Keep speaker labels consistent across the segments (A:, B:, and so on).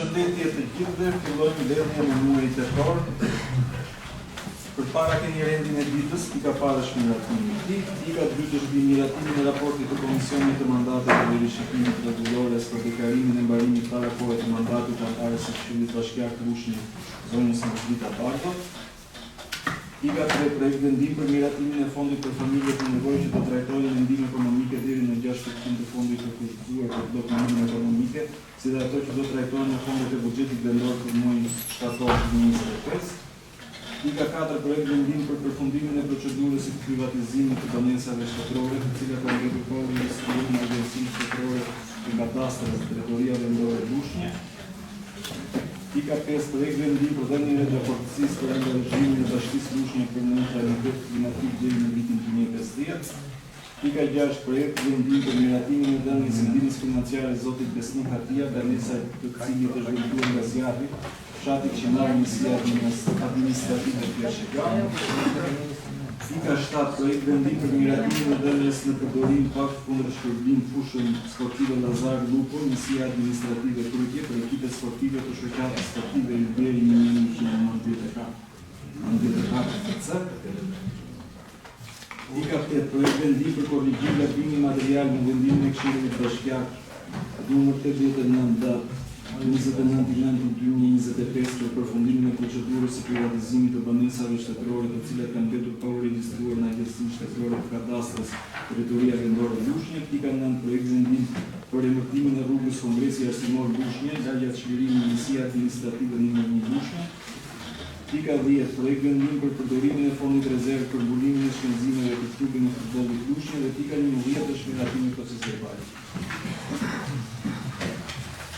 A: Përshëndetje të gjithëve, fillojmë mbledhjen e muajit tetor. Përpara keni rendin e ditës, i ka parë shmiratimi. Dika 2 është miratimin e raportit të Komisionit të Mandateve dhe Rishikimit Rregullores për deklarimin e mbarimit parakohet të mandatit të anëtarës së Këshillit Bashkiak të Lushnjë, zonës Moshlita Bardho. Dika 3 projekt vendim për miratimin e fondit për familjet të nevojshme që të trajtojnë ndihmë ekonomike deri në 6% të fondit të kushtuar për bllokimin ekonomike, si dhe ato që do trajtohen në fondet e buxhetit vendor për muajin shtator 2025. Dika 4 projekt vendim për përfundimin e procedurës së privatizimit të banesave shtetërore, të cilat kanë rregulluar instrumentin e Agjencisë Shtetërore të Katastrës së Drejtoria Vendore Lushnjë. Dika 5 projekt vendim për dhënien e raportësisë për angazhimin e Bashkisë Lushnjë për neutralitet klimatik deri në vitin 2050. Dika 6 projekt vendim për miratimin e dhënies së ndihmës financiare Zotit Besnik Hatia, banesa të cilit është vendosur nga zjarri, fshati Qinar Njësia Administrative Pjasheka. Dika 7 projekt vendim për miratimin e dhënies në përdorim pak kundër shkërbim fushën sportive Lazar Lupo, Njësia Administrative Turqie për ekipet sportive të shoqatës sportive Ilberi 1994. Dika 8 projekt vendim për korrigjim gabimi material në vendimin e Këshillit Bashkiak numër 89 datë 29/2025 për përfundimin e procedurës së privatizimit të banesave shtetërore të cilat kanë mbetur pa u regjistruar në Agjencinë Shtetërore të Kadastrës Drejtoria Vendore Lushnjë. Dika 9 projekt vendim për emërtimin e rrugës Kongresi Arsimor Lushnjë, larg çlirimit në Njësia Administrative numër 1 Lushnjë. Dika 10 projekt vendim për përdorimin e fondit rezervë për mbulimin e shpenzimeve të klubin e futbollit Lushnjë dhe dika 11 është miratimi i procesit verbal.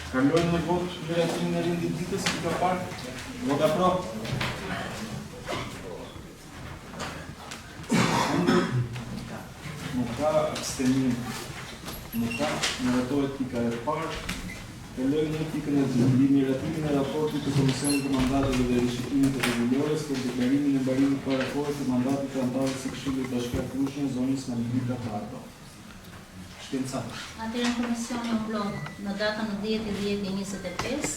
A: Kalojmë në votë miratimin e rendit ditës, që ka parë, vot aprov. Nuk ka abstenim, nuk ka, miratohet pika e parë. Kalojmë në pikën e dytë, miratimin e raportit të Komisionit të Mandateve dhe Rishikimit Rregullores për deklarimin e mbarimit parakohet të mandatit të anëtarës së Këshillit Bashkiak të Lushnjë, zonës Moshlita Bardho.
B: Atëherë komisioni u blok në datën 10/10/2025,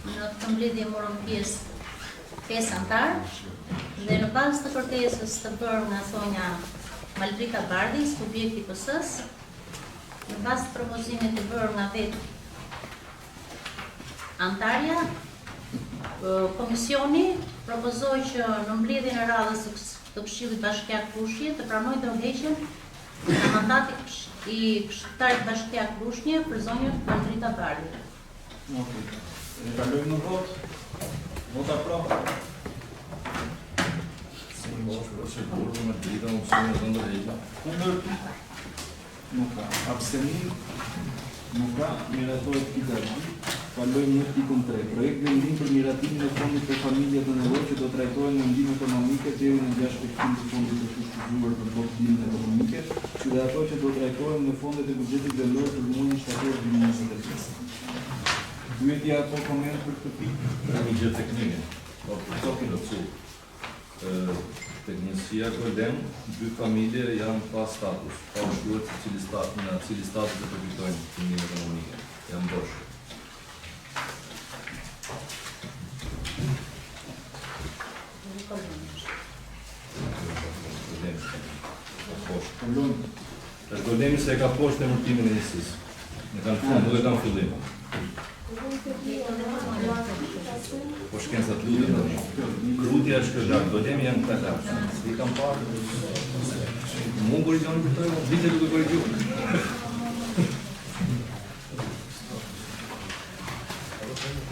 B: në këtë mbledhje morën pjesë 5 anëtarë dhe në bazë të kërkesës të bërë nga thonja Maldrita Bardhi, subjekti PS-s, në bazë të propozimit të bërë nga vetë anëtarja, komisioni propozoi që në mbledhjen e radhës të Këshillit Bashkiak Lushnjë të pranojë ndërheqjen e mandatit i Këshilltarit Bashkiak Lushnjë për zonjën Maldrita Bardhi.
A: Okej. Ne kalojmë në votë. Vot aprov.
C: Procedurë me drita opsione të ndërheqja.
A: Kundër? Nuk ka. Abstenim? Nuk ka. Miratohet pika 2. Kalojmë në pikën 3. Projekt vendim për miratimin e fondit për familjet të nevojshme që do trajtohen në ndihmë ekonomike deri në 6% të fondit të kushtuar për bllokimin ekonomike, si dhe ato që do trajtohen në fondet e buxhetit vendor për muajin shtator 2025. Pyetja apo koment për këtë pikë?
C: Pra një gjë teknike. Po këto plotsu. Tek Njësia Golem, 2 familje janë pa status, pa u shkruar në cili status do të fitojnë ndihmë ekonomike. Janë bosh. Golemi se ka poshtë emërtimin e njësisë. Ne kanë fund, nuk e kanë fillim. Po shkenca të lutem tani. Krutja është kërdak, golemi janë këta kapë. I kam parë. Mund korrigjoni për të, vite duke korrigjuar.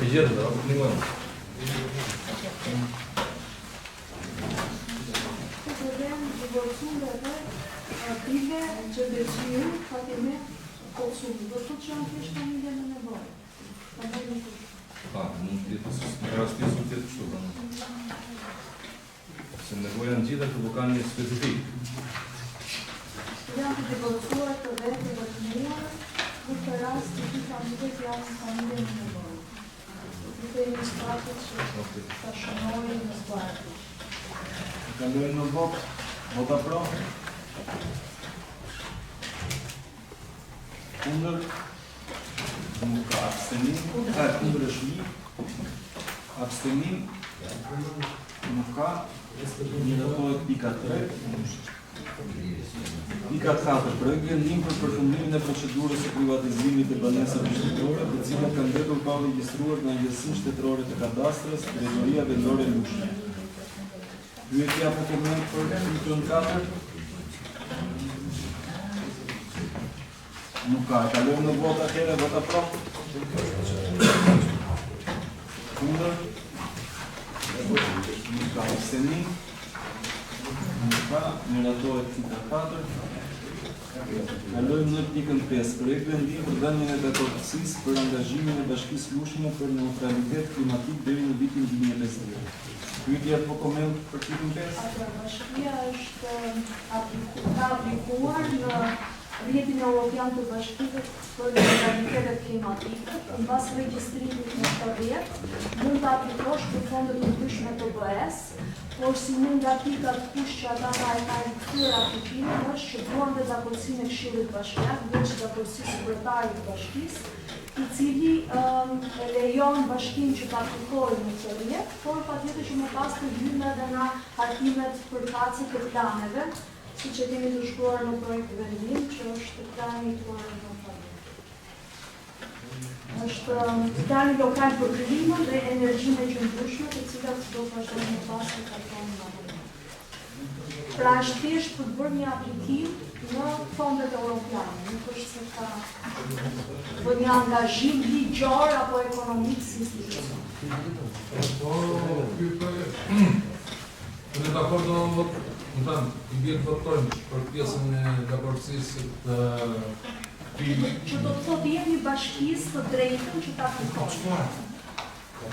C: E gjetë dhe, apo një mënë.
D: Krive që dëshirë, fatime, konsumë, do të që janë kështë familje në nevojë.
C: Pa, mund të jetë, në rastisë të jetë kështu. Se nevoja në gjitha të bukan një specifik.
D: Janë të devoluar të vetë dhe të njërë, në të rast të të familje janë familje në nevojë. Në të një status që të shënojë në zbarë.
A: Kalojmë në votë. Vot aprov. Kundër? Nuk ka abstenim. Kundër është 1. Abstenim. Nuk ka. Miratohet pika 3. Pika 4. Projekt vendim për përfundimin e procedurës së privatizimit të banesave shtetërore, të cilat kanë mbetur pa regjistruar në Agjencinë Shtetërore të Kadastrës, Drejtoria Vendore e Lushme. Pyetje apo koment për pyetjen 4? Nuk ka. Kalojmë në vot atëherë, vota pro. Kundër. Nuk ka. Abstenim. Nuk ka. Miratohet pika 4. Kalojmë në pikën 5. Projekt vendim për dhënien e dakordësisë për angazhimin e Bashkisë Lushme për neutralitet klimatik deri në vitin 2050. Pyetje apo koment për pikën 5?
D: Bashkia është aplikuar në rrjetin Europian të Bashkive për neutralitetet klimatike. Në bazë regjistrimit në këtë rrjet, mund të aplikosh për fondet të ndryshme të BE-s, por si mund nga pikat kush që ata nga e kanë kthyer aplikimin është që duan dhe dakordësinë e Këshillit Bashkiak, veç dakordësisë së Kryetarit të Bashkisë, i cili e lejon bashkinë që të aplikojë në këtë rrjet, por patjetër që më pas të hyjnë edhe në hartimet përkatëse të planeve, siç e kemi të shkruar në projekt vendim, që është plani i tuar në fakt. Është plani lokal për klimën dhe energjinë e qëndrueshme, të cilat do të vazhdojnë më pas të kalojnë në vend. Pra është thjesht për të bërë një aplikim në fondet europiane, nuk është se ka bërë një angazhim ligjor apo ekonomik si institucion.
E: Në dakord do i bie të votojmë për pjesën e dakordësisë të
D: që do të thotë jemi bashkisë të drejtën që ta aplikojnë.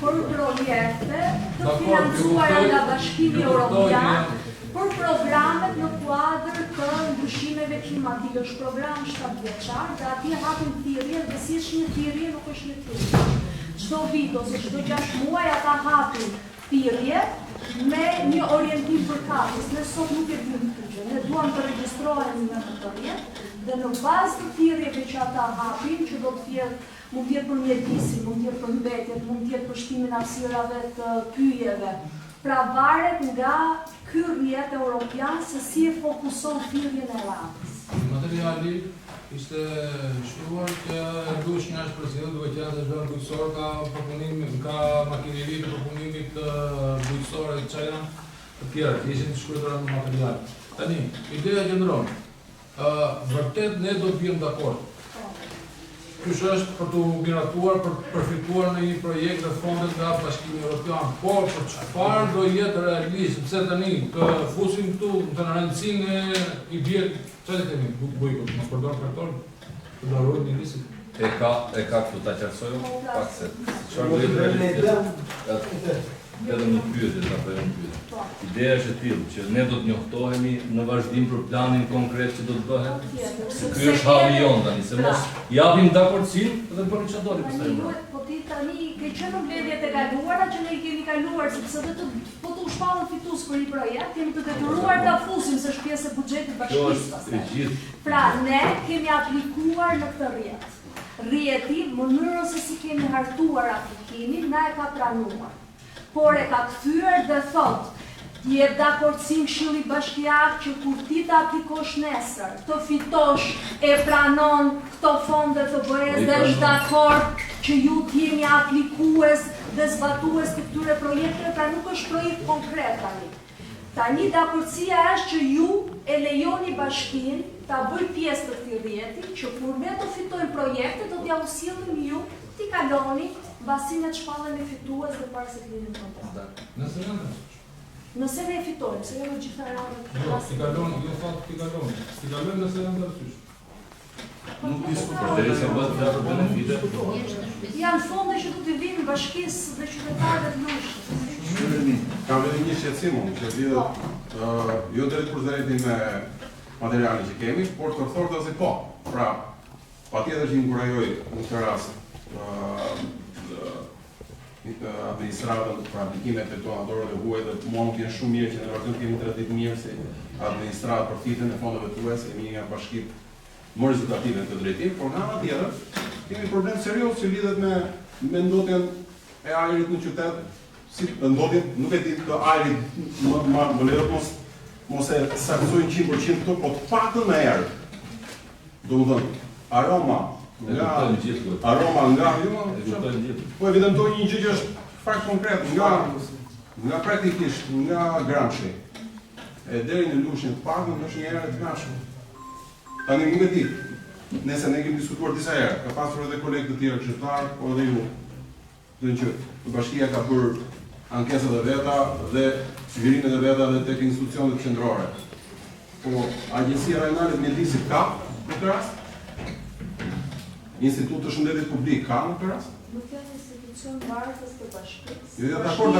D: Për projekte të financuara nga Bashkimi Evropian, për programet në kuadër të ndryshimeve klimatike. Është program 7 vjeçar dhe atje hapin thirrje dhe si është një thirrje nuk është një thirrje. Çdo vit ose çdo 6 muaj ata hapin thirrje me një orientim përkatës. Ne sot nuk e dim këtë gjë. Ne duam të regjistrohemi në këtë rrjet dhe në bazë të thirrjeve që ata hapin, që do të jetë mund të jetë për mjedisin, mund të jetë për mbetjet, mund të jetë për shtimin e hapësirave të pyjeve. Pra varet nga ky rrjet europian se si e fokuson thirrjen e radhës.
E: Materiali ishte shkruar që duhet nga shpresë duhet të jetë zhvillim bujqësor ka përpunim ka makineri të përpunimit bujqësor e çajna të tjera, që ishin të shkruara në material. Tani, ideja qëndron. Vërtet ne do të vijmë dakord. Kysh është për të miratuar, për të përfituar në një projekt dhe fondet nga Bashkimi Evropian, por për çfarë do jetë realisht, sepse tani të fusim këtu në rëndësinë e i bie, çfarë kemi bujkut, mos përdor traktor, të darojmë një lisit.
C: E ka këtu ta qartësojmë pak se çfarë do jetë realisht. Vetëm një pyetje ta bëjmë pyetje. Ideja është e tillë që ne do të njohtohemi në vazhdim për planin konkret që do të bëhet. Ky është halli jon tani, se mos japim dakordsinë dhe bëni çfarë doli pastaj.
D: Po ti tani ke qenë mbledhjet e kaluara që ne i kemi kaluar sepse vetë po të shpallën fitues për një projekt, jemi të detyruar ta fusim se është pjesë e buxhetit bashkisë pastaj. Pra ne kemi aplikuar në këtë rrjet. Rrjeti, mënyrën se si kemi hartuar aplikimin, na e ka pranuar. Por e ka kthyer dhe thotë, jep dakordsinë Këshilli Bashkiak që kur ti të aplikosh nesër, të fitosh e pranon këto fonde të BE-s dhe është dakord që ju t'jeni aplikues dhe zbatues të këtyre projekteve, pra nuk është projekt konkret tani. Tani dakordësia është që ju e lejoni bashkinë ta bëj pjesë të këtij rrjeti, që kur ne të fitojmë projekte, do t'ja usillim ju, ti kaloni basinë të shpallën e fitues dhe para se të lirim kontratë. Nëse ne e fitojmë, se jo në gjitha radhët.
E: Jo, ti kaloni, jo fat ti kaloni. Ti kaloni nëse janë ndërsysh.
A: Nuk diskutojmë.
C: Derisa bëhet data benefite.
D: Janë fonde që do të vinë bashkisë dhe qytetarëve të Lushit.
F: Kam vetëm një shqetësim që lidhet jo drejt për drejtin me materialin që kemi, por të thorta se po. Pra, patjetër që inkurajoj në këtë rast administratën për aplikimet e donatorëve të huaj dhe mua më vjen shumë mirë që në vazhdim kemi tradit mirë si administratë për fitën e fondeve tuaj, se jemi nga bashkitë më rezultative në këtë drejtim, por nga ana tjetër kemi problem serioz që lidhet me ndotjen e ajrit në qytet, si ndotjen, nuk e di të ajrit, më lejot mos e saktësojnë 100% këto, po të paktën me erë. Domethënë, aroma nga po evidentoj një gjë që është fakt konkret nga praktikisht nga Gramshi e deri në Lushnjë të paktën është një erë e tmerrshme. Tani nuk e di. Nëse ne kemi diskutuar disa herë, ka pasur edhe kolegë të tjerë këshilltar, po edhe ju. Do që bashkia ka bërë ankesat e veta dhe sugjerimet e veta dhe tek institucionet qendrore. Po Agjencia Rajonale e Mjedisit ka në këtë rast? Instituti të Shëndetit Publik ka në këtë rast?
D: Nuk janë institucion marrëtës të bashkisë.
F: Jo, dakord.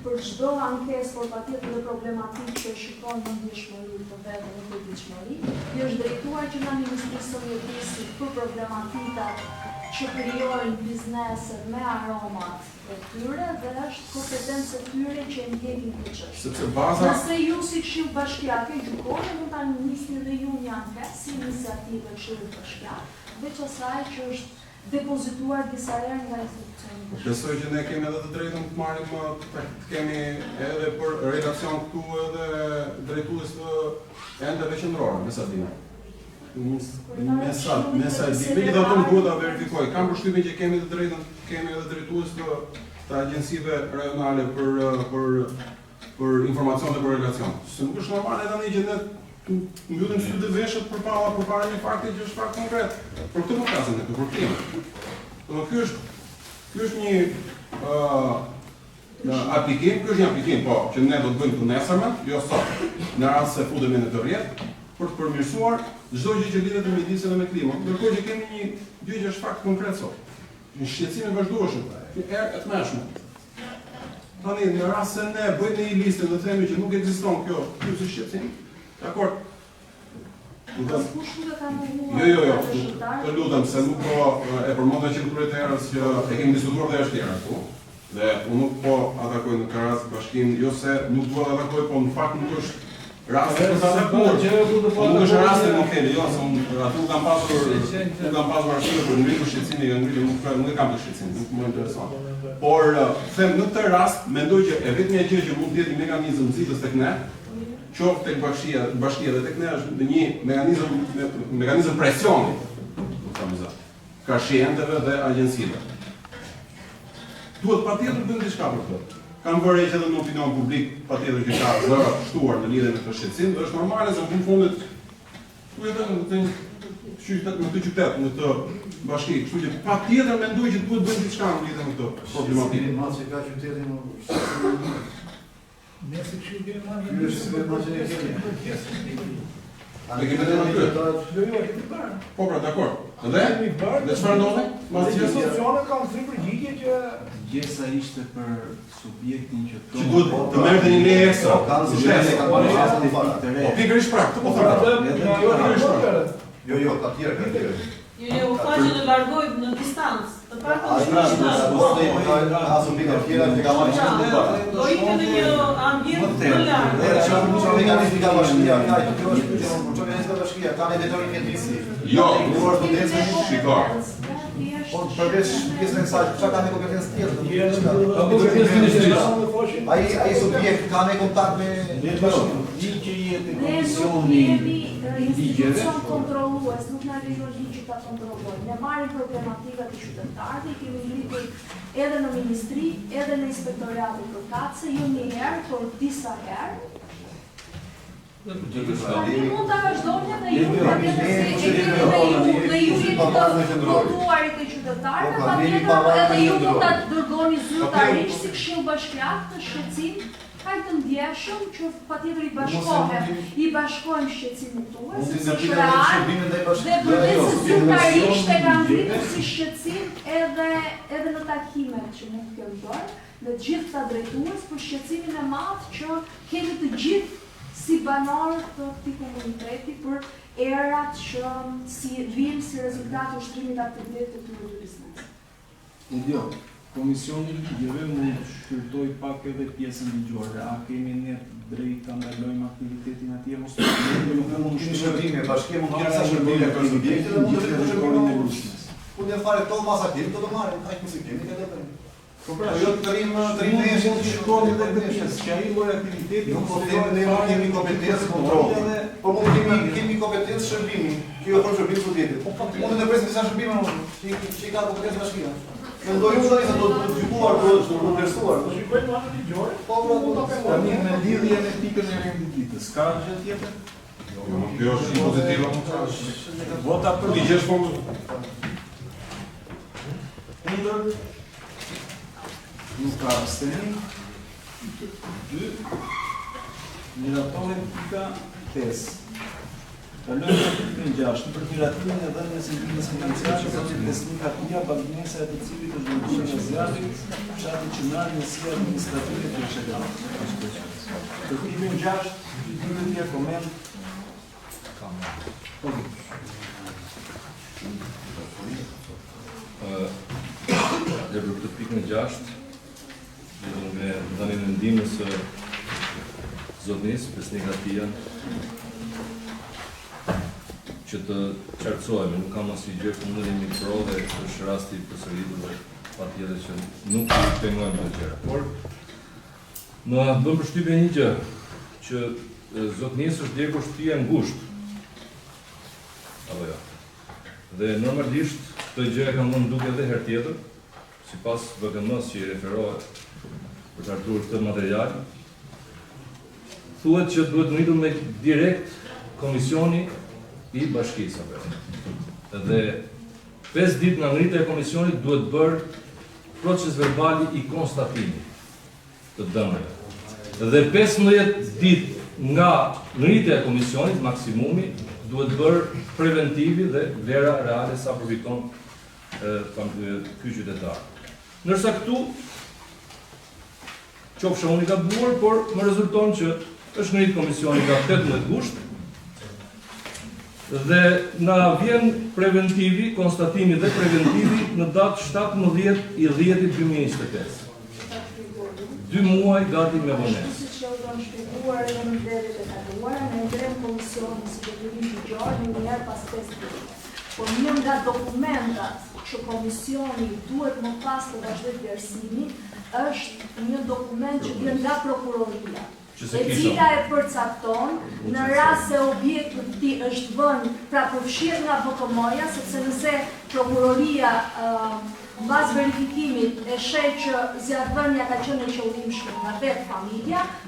D: Për çdo ankesë, por patjetër dhe problematikë që shikon në ndjeshmëri të vetë në përditshmëri, i është drejtuar që nga Ministrisë së Mjedisit për problematikat që krijojnë bizneset me aromat e tyre dhe është kompetencë e tyre që e ndjekin këtë çështje.
F: Sepse baza
D: Nëse ju si Këshill Bashkiake gjykoni, mund ta nisni dhe ju një ankesë si iniciativë e Këshillit Bashkiak, veç asaj që është depozituar disa herë nga institucioni.
F: besoj që ne kemi edhe të drejtën të marrim të kemi edhe për relacion këtu edhe drejtues të endeve qendrore, me sa di. Me sa di, megjithatë duhet ta verifikoj. Kam përshtypjen që kemi të drejtën, kemi edhe drejtues të agjencive rajonale për informacion dhe për relacion. Se nuk është normale tani që ne mbyllim sy të veshët përpara një fakti që është fakt konkret. Për këtë nuk flasim ne, për këtë. Ky është një aplikim, po, që ne do të bëjmë të nesërmen, jo sot, në rast se futemi në të rrjet, për të përmirësuar çdo gjë që lidhet me mjedisin dhe me klimën. Ndërkohë që kemi një gjë që është fakt konkret sot. Një shqetësim i vazhdueshëm, erë e tmerrshme. Tani në rast se ne bëjmë një listë dhe themi që nuk ekziston kjo si shqetësim, dakor. Jo, të lutem se nuk po e përmendën që kryet herës që e kemi diskutuar dhe është herë këtu. Dhe unë nuk po atakoj në këtë rast bashkimin, jo se nuk dua të atakoj, po në fakt nuk është rasti për ta atakuar. Nuk është rasti më thellë, jo se unë atu kam pasur arsye për ngritur shqetësimin, nuk e kam të shqetësim, nuk më intereson. Por them në këtë rast mendoj që e vetmja gjë që mund të jetë një mekanizëm nxitës tek ne, qoftë tek bashkia dhe tek ne është një mekanizëm presioni, ka shienteve dhe agjencive. Duhet patjetër bëjmë diçka për këtë. Kam vënë që edhe në opinion publik patjetër që ka zëra të shtuar në lidhje me këtë shqetësim, dhe është normale se në fundit ku jeton në këtë qytet, në këtë bashki, kështu që patjetër mendoj që duhet bëjmë diçka në lidhje me këtë problematikë.
G: Që ka qytetin ne se kështu kemi marrë një
F: Po pra, dakor. Dhe çfarë ndodhi?
G: Institucionet kanë thënë përgjigje që
A: Gjesa ishte për subjektin që
F: që duhet të merrte një leje ekstra. Po pikërisht pra, këtë po them.
G: Jo, ka tjerë.
H: U tha që do largoj në distancë. Të paktën do ikë në një ambient të lartë.
F: Jo, shikoj.
G: Po përveç pjesën e kësaj, çka ka ne kompetencë tjetër? Ai subjekt ka ne kontakt me
D: institucion kontrollues, nuk na lejon ligji ta kontrollojmë. Ne marrim problematikat e qytetarëve, i kemi ngritur edhe në ministri, edhe në inspektoratin përkatëse, jo një herë, por disa herë. Mund ta vazhdoni edhe ju, dhe ju jeni të votuarit e qytetarëve, patjetër edhe ju mund ta dërgoni zyrtarisht si Këshill Bashkiak të shqetësim kaq të ndjeshëm që patjetër i bashkojmë shqetësimin tuaj, sepse është real dhe vërtet se zyrtarisht e kanë ngritur si shqetësim edhe në takimet që mund të kemi bërë me të gjithë këta drejtues për shqetësimin e madh që kemi të gjithë si banorët të këtij komuniteti për erat që vijnë si rezultat të ushtrimit të aktivitetit të tyre të biznesit.
A: Komisioni ligjeve mund të shqyrtoj pak edhe pjesën ligjore, a kemi ne drejt të ndalojmë aktivitetin atje mos të...
G: Nuk mund të shërbime, bashkia mund të kërë sa shërbime për subjekte dhe mund të shërbime. Unë e fare to masa kemi, do të marrim, aq mos e kemi, këtë bëjmë.
A: Po pra,
G: Jo të rrim
A: ne mund të shkoni edhe këtë pjesë, që ai lloj aktiviteti
G: nuk po them ne nuk kemi kompetencë kontrolli. Po mund kemi kompetencë shërbimi. Kjo është shërbim studentëve. Po mund të presim disa shërbime që ka kompetencë bashkia. Mendoj unë tani se do të gjykuar, do të vlerësuar. Do shikojmë anë të gjore. Po
A: tani me lidhje me pikën e renditës, ka gjë tjetër?
F: Kjo është pozitive.
A: Vota për
F: ligjesh po.
A: Nuk ka abstenim. 2. Miratohet pika 5. Kalojmë në pikën 6. Për miratimin e dhënies së ndihmës financiare që zotit Besnika Pia, bankënesa e të cilit është ndërtuar zjarrit, fshati Qenar, njësia administrative të Shekat. Për pikën 6, pyetje, koment.
C: Dhe për këtë pikën 6, lidhur me dhënien e ndihmës së zotnis Besnika Pia, që të qartësohemi, nuk kam asnjë gjë ku mundemi të provë dhe është rasti i përsëritur dhe patjetër që nuk i pengojmë të gjëra. Por më bën përshtypje një gjë, që zotnis është djegur shtëpia ngushtë. Apo jo. Dhe normalisht këtë gjë e kam mund duke edhe herë tjetër, sipas VKM-s që i referohet për të ardhur këtë material, thuhet që duhet ngritur me direkt komisioni i bashkisë. Dhe 5 ditë nga ngritja e komisionit duhet bërë proces verbali i konstatimit të dëmeve. Dhe 15 ditë nga ngritja e komisionit, maksimumi, duhet bërë preventivi dhe vlera reale sa përfiton ky qytetar. Ndërsa këtu, qofsha unë i gabuar, por më rezulton që është ngrit komisioni nga 18 gusht, dhe na vjen preventivi, konstatimi dhe preventivi në datë 17/10/2025. 2 muaj gati me vonesë.
D: Siç që u shpjeguar edhe në mbledhjet e kaluara, ne ndrem komisionin si detyrim ligjor një herë pas 5 ditë. Por një nga dokumentat që komisioni duhet më pas të vazhdojë vlerësimin është një dokument që vjen nga prokuroria, e cila e përcakton në rast se objekti është vënë pra përfshirë nga VKM-ja, sepse nëse prokuroria mbas verifikimit e sheh që zjarrvënia ka qenë e qëllimshme nga vetë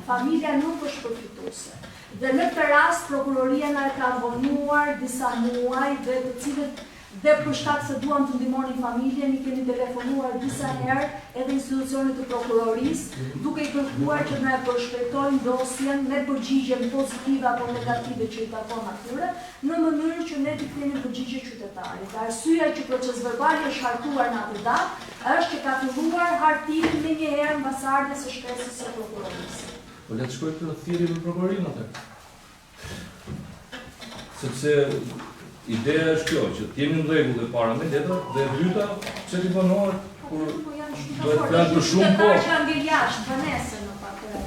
D: familja nuk është përfituese. Dhe në këtë rast prokuroria na ka vonuar disa muaj dhe të cilët dhe për shkak se duam të ndihmonin familjen, i kemi telefonuar disa herë edhe institucionit të prokurorisë, duke i kërkuar që na e përshpejtojnë dosjen me përgjigjen pozitive apo negative që i takon atyre, në mënyrë që ne të kemi përgjigje qytetarit. Arsyeja që proces verbali është hartuar në atë datë është që ka filluar hartimi me një herë mbas ardhes së shkresës së prokurorisë.
C: Po le të shkoj këtë thirrje në prokurorin atë. Sepse ideja është kjo, që t'jemi në rregull e para me letrat, dhe e dyta, që t'i bënohet, kur duhet plan për shumë po.
D: Që angel jashtë, bënese në faktura.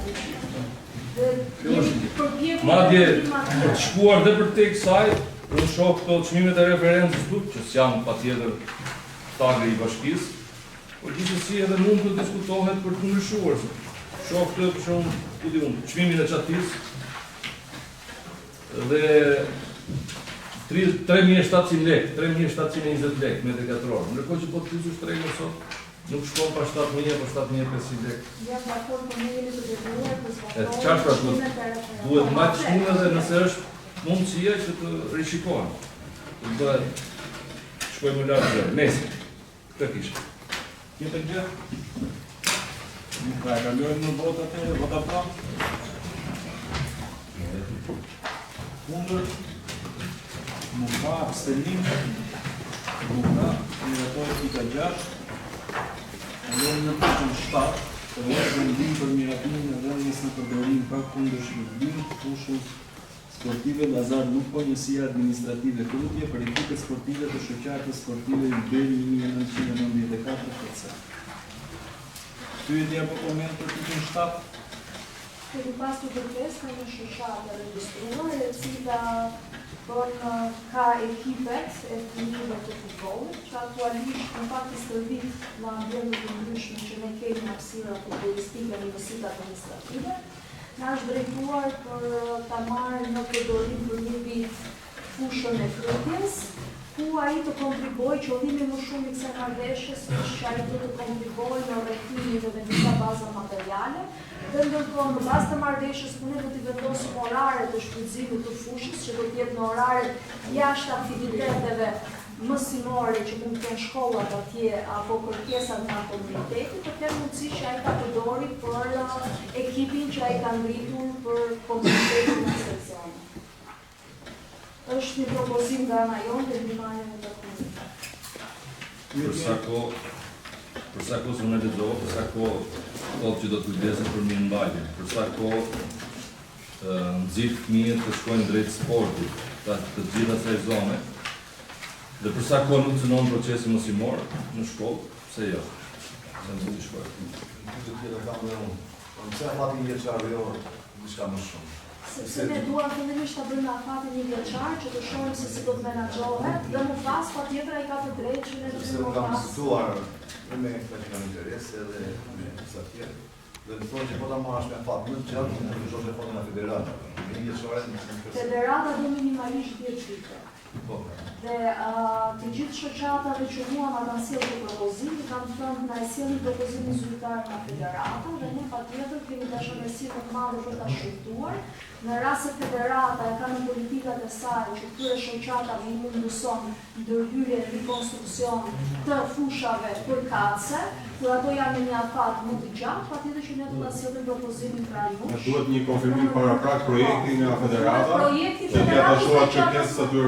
C: Madje, për të shkuar dhe për tek saj, unë shoh këto çmimet e referencës tu, që s'janë patjetër tagri i bashkisë, por gjithsesi edhe mund të diskutohet për të ndryshuar. Shoh këtë për shumë, ku di unë, çmimin e çatisë, dhe 3.700 lek, 3.720 lek, metri katror. Ndërkohë që po të pyesësh tregën sot, nuk shkon pa 7.000, pa 7.500 lek.
D: Jam dakord me jeni të detyruar për
C: E qartë duhet më të shumë edhe nëse është mundësia që të rishikohen. Të bëhet shkojmë lart gjë. Nëse këtë kishë.
A: Tjetër gjë? Nuk ka kalojmë në votë atëherë, vota pra. Kundër. Nuk ka abstenim, nuk ka miratohet pika 6, kalojmë në pikën 7, të vendim për miratimin e dhënies në përdorim pa kundër shërbim, fushës sportive Lazar Lupo, njësia administrative Krutje për ekipet sportive të shoqatës sportive Iberi 1994 FC. Pyetje apo koment për pikën 7?
D: Kemi pasur kërkesë për një shoqatë e regjistruar, e cila ka ekipet e fëmijëve të futbollit, që aktualisht në fakt të stërvit në ambientet të ndryshme që ne kemi hapësira futbollistike në universitet administrative. Na është drejtuar për ta marrë në përdorim për një vit fushën e kryetjes, ku ai të kontribojë, qëllimi më shumë i kësaj marrëveshjes është që ai të kontribojë në rrethimin dhe disa baza materiale, dhe ndërkohë në bazë të marrëveshjes ku ne do t'i vendosim orare të shfrytëzimit të fushës, që do të jetë në orare jashtë aktiviteteve mësimore që mund të kenë shkollat atje apo kërkesat nga komuniteti, të kenë mundësi që ai ta përdori për ekipin që ai ka ngritur për komunitetin në seksion. Është një propozim nga ana jonë dhe ndihmën e dokumentit.
C: Për sa kohë unë e lexova, për sa kohë thotë që do të kujdesen për mirëmbajtje, për sa kohë nxit fëmijët të shkojnë drejt sportit, të gjitha kësaj zone, dhe për sa kohë nuk funksionon procesi mësimor në shkollë, pse jo? Se nuk i shkojnë.
G: Pse afati një vjeçar jo diçka më shumë?
D: Sepse ne duam fillimisht ta bëjmë afatin një vjeçar që të shohim se si do të menaxhohet, dhe më pas patjetër ai ka të drejtë që ne të
G: Sepse unë kam diskutuar me këta që kanë interes edhe me disa tjerë. Dhe më thonë që po ta marrësh me fat më të gjatë, në të shohë fotin e federatës. Një vjeçare
D: Federata do minimalisht 10 vite. Dhe të gjithë shoqatave që mua ma kanë sjellë të propozim, kam thënë na e sjellin propozimin zyrtar nga federata dhe ne patjetër kemi dashuri më të madhe për ta shqyrtuar. Në rast se federata e ka në politikat e saj që këtyre shoqatave i mundëson ndërhyrje në rikonstruksion të fushave përkatëse, kur ato janë në një afat më të gjatë, patjetër që ne do ta sjellim propozimin krahas.
F: Ne duhet një konfirmim paraprak projekti nga federata.
D: Projekti
F: federatës. Që ata shohat kërkesat aty.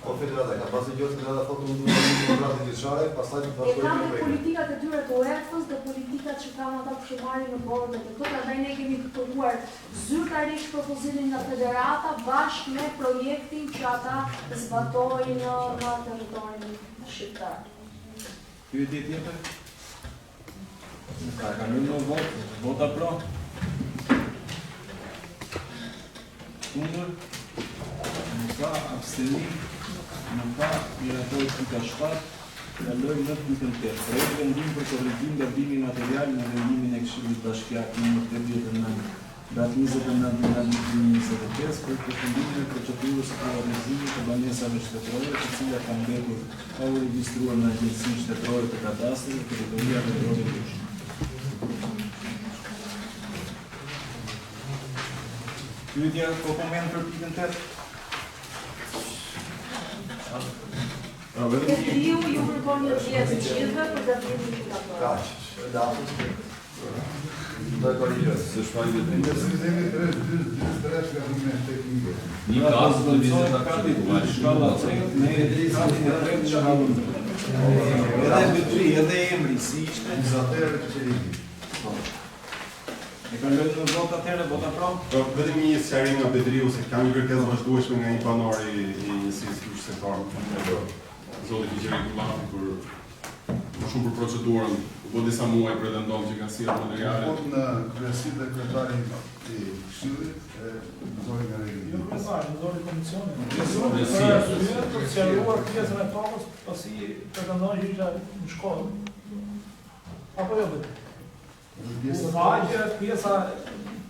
G: Po federata ka pasur gjë se ata thotë unë duhet një kontratë vjeçare, pastaj të
D: E kanë politikat e tyre të UEFA-s dhe politikat që kanë ata për marrjen në bordet e këto, prandaj ne kemi kërkuar zyrtarisht propozimin nga federata bashkë me projektin që ata zbatojnë në territorin shqiptar.
A: Pyetje tjetër? Ka kalojmë në vot, vota pro. Kundër? Nuk ka abstenim. Nuk ka miratori pika 7, kalojmë në pikën 8. Projekt vendim për korrigim gabimi material në vendimin e Këshillit Bashkiak nr. 89/2025 për përfundimin e procedurës së privatizimit të banesave shtetërore, të cilat kanë mbetur pa u regjistruar në Agjencinë Shtetërore të Kadastrit të Teritoria Vendore Lishë. Pyetja po koment për pikën 8.
D: Ju kërkon një pjesë të gjithëve për gabimin që ka bërë.
G: Kaq, datës. Do të korrigjoj.
C: Se shfaqet vetë.
I: Në sistemi 3 gabime teknike.
C: Një kasë të vizita
A: ka të shkalla me katin e tretë që havën. Edhe betri, edhe emri, si ishte?
G: Vizaterë të qeverisë.
A: E kalojmë në vot atëherë, vota pro?
F: Vetëm një sqarim nga Bedriu se kanë kërkesë vazhdueshme nga një banor i njësisë qytetare. Zoti Fiqeri Kullati për më shumë për procedurën, po disa muaj pretendon që kanë sjellë materiale.
I: Po në kryesit dhe kryetari i Këshillit e nxori nga rregullimi.
J: Nxori komisionin.
C: Drejtësia.
J: Për të sqaruar pjesën e tokës, pasi pretendon që ishte në shkollë. Apo jo vetë? Pjesa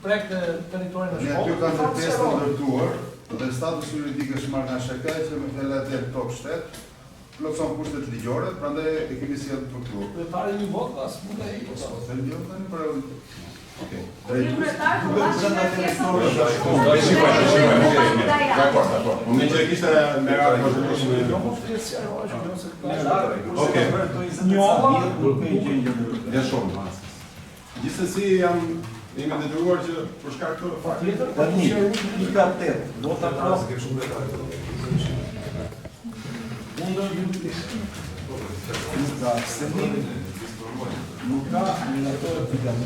J: prek të teritorin e
I: Ne
J: shkollë.
I: aty kanë të pjesë të ndërtuar, dhe status juridik është marrë nga SHK që me fjallat e top shtet, plotëson kushtet ligjore, prandaj e kemi sjellë për këtu.
J: Kryetari një vot, as mund e ikos.
I: Okej.
D: Kryetar po bashkë me pjesën
F: Dakor. Unë që kishte me radhë vazhdueshme.
J: Jo, po flet serioz, jo se
F: Okej.
A: Një
F: shumë. Gjithsesi jemi detyruar që për shkak të faktit
A: tani pika 8, vota pro.
G: Kemi shumë detaj.
A: Kundër nuk ka abstenim, nuk ka miratori pika 8.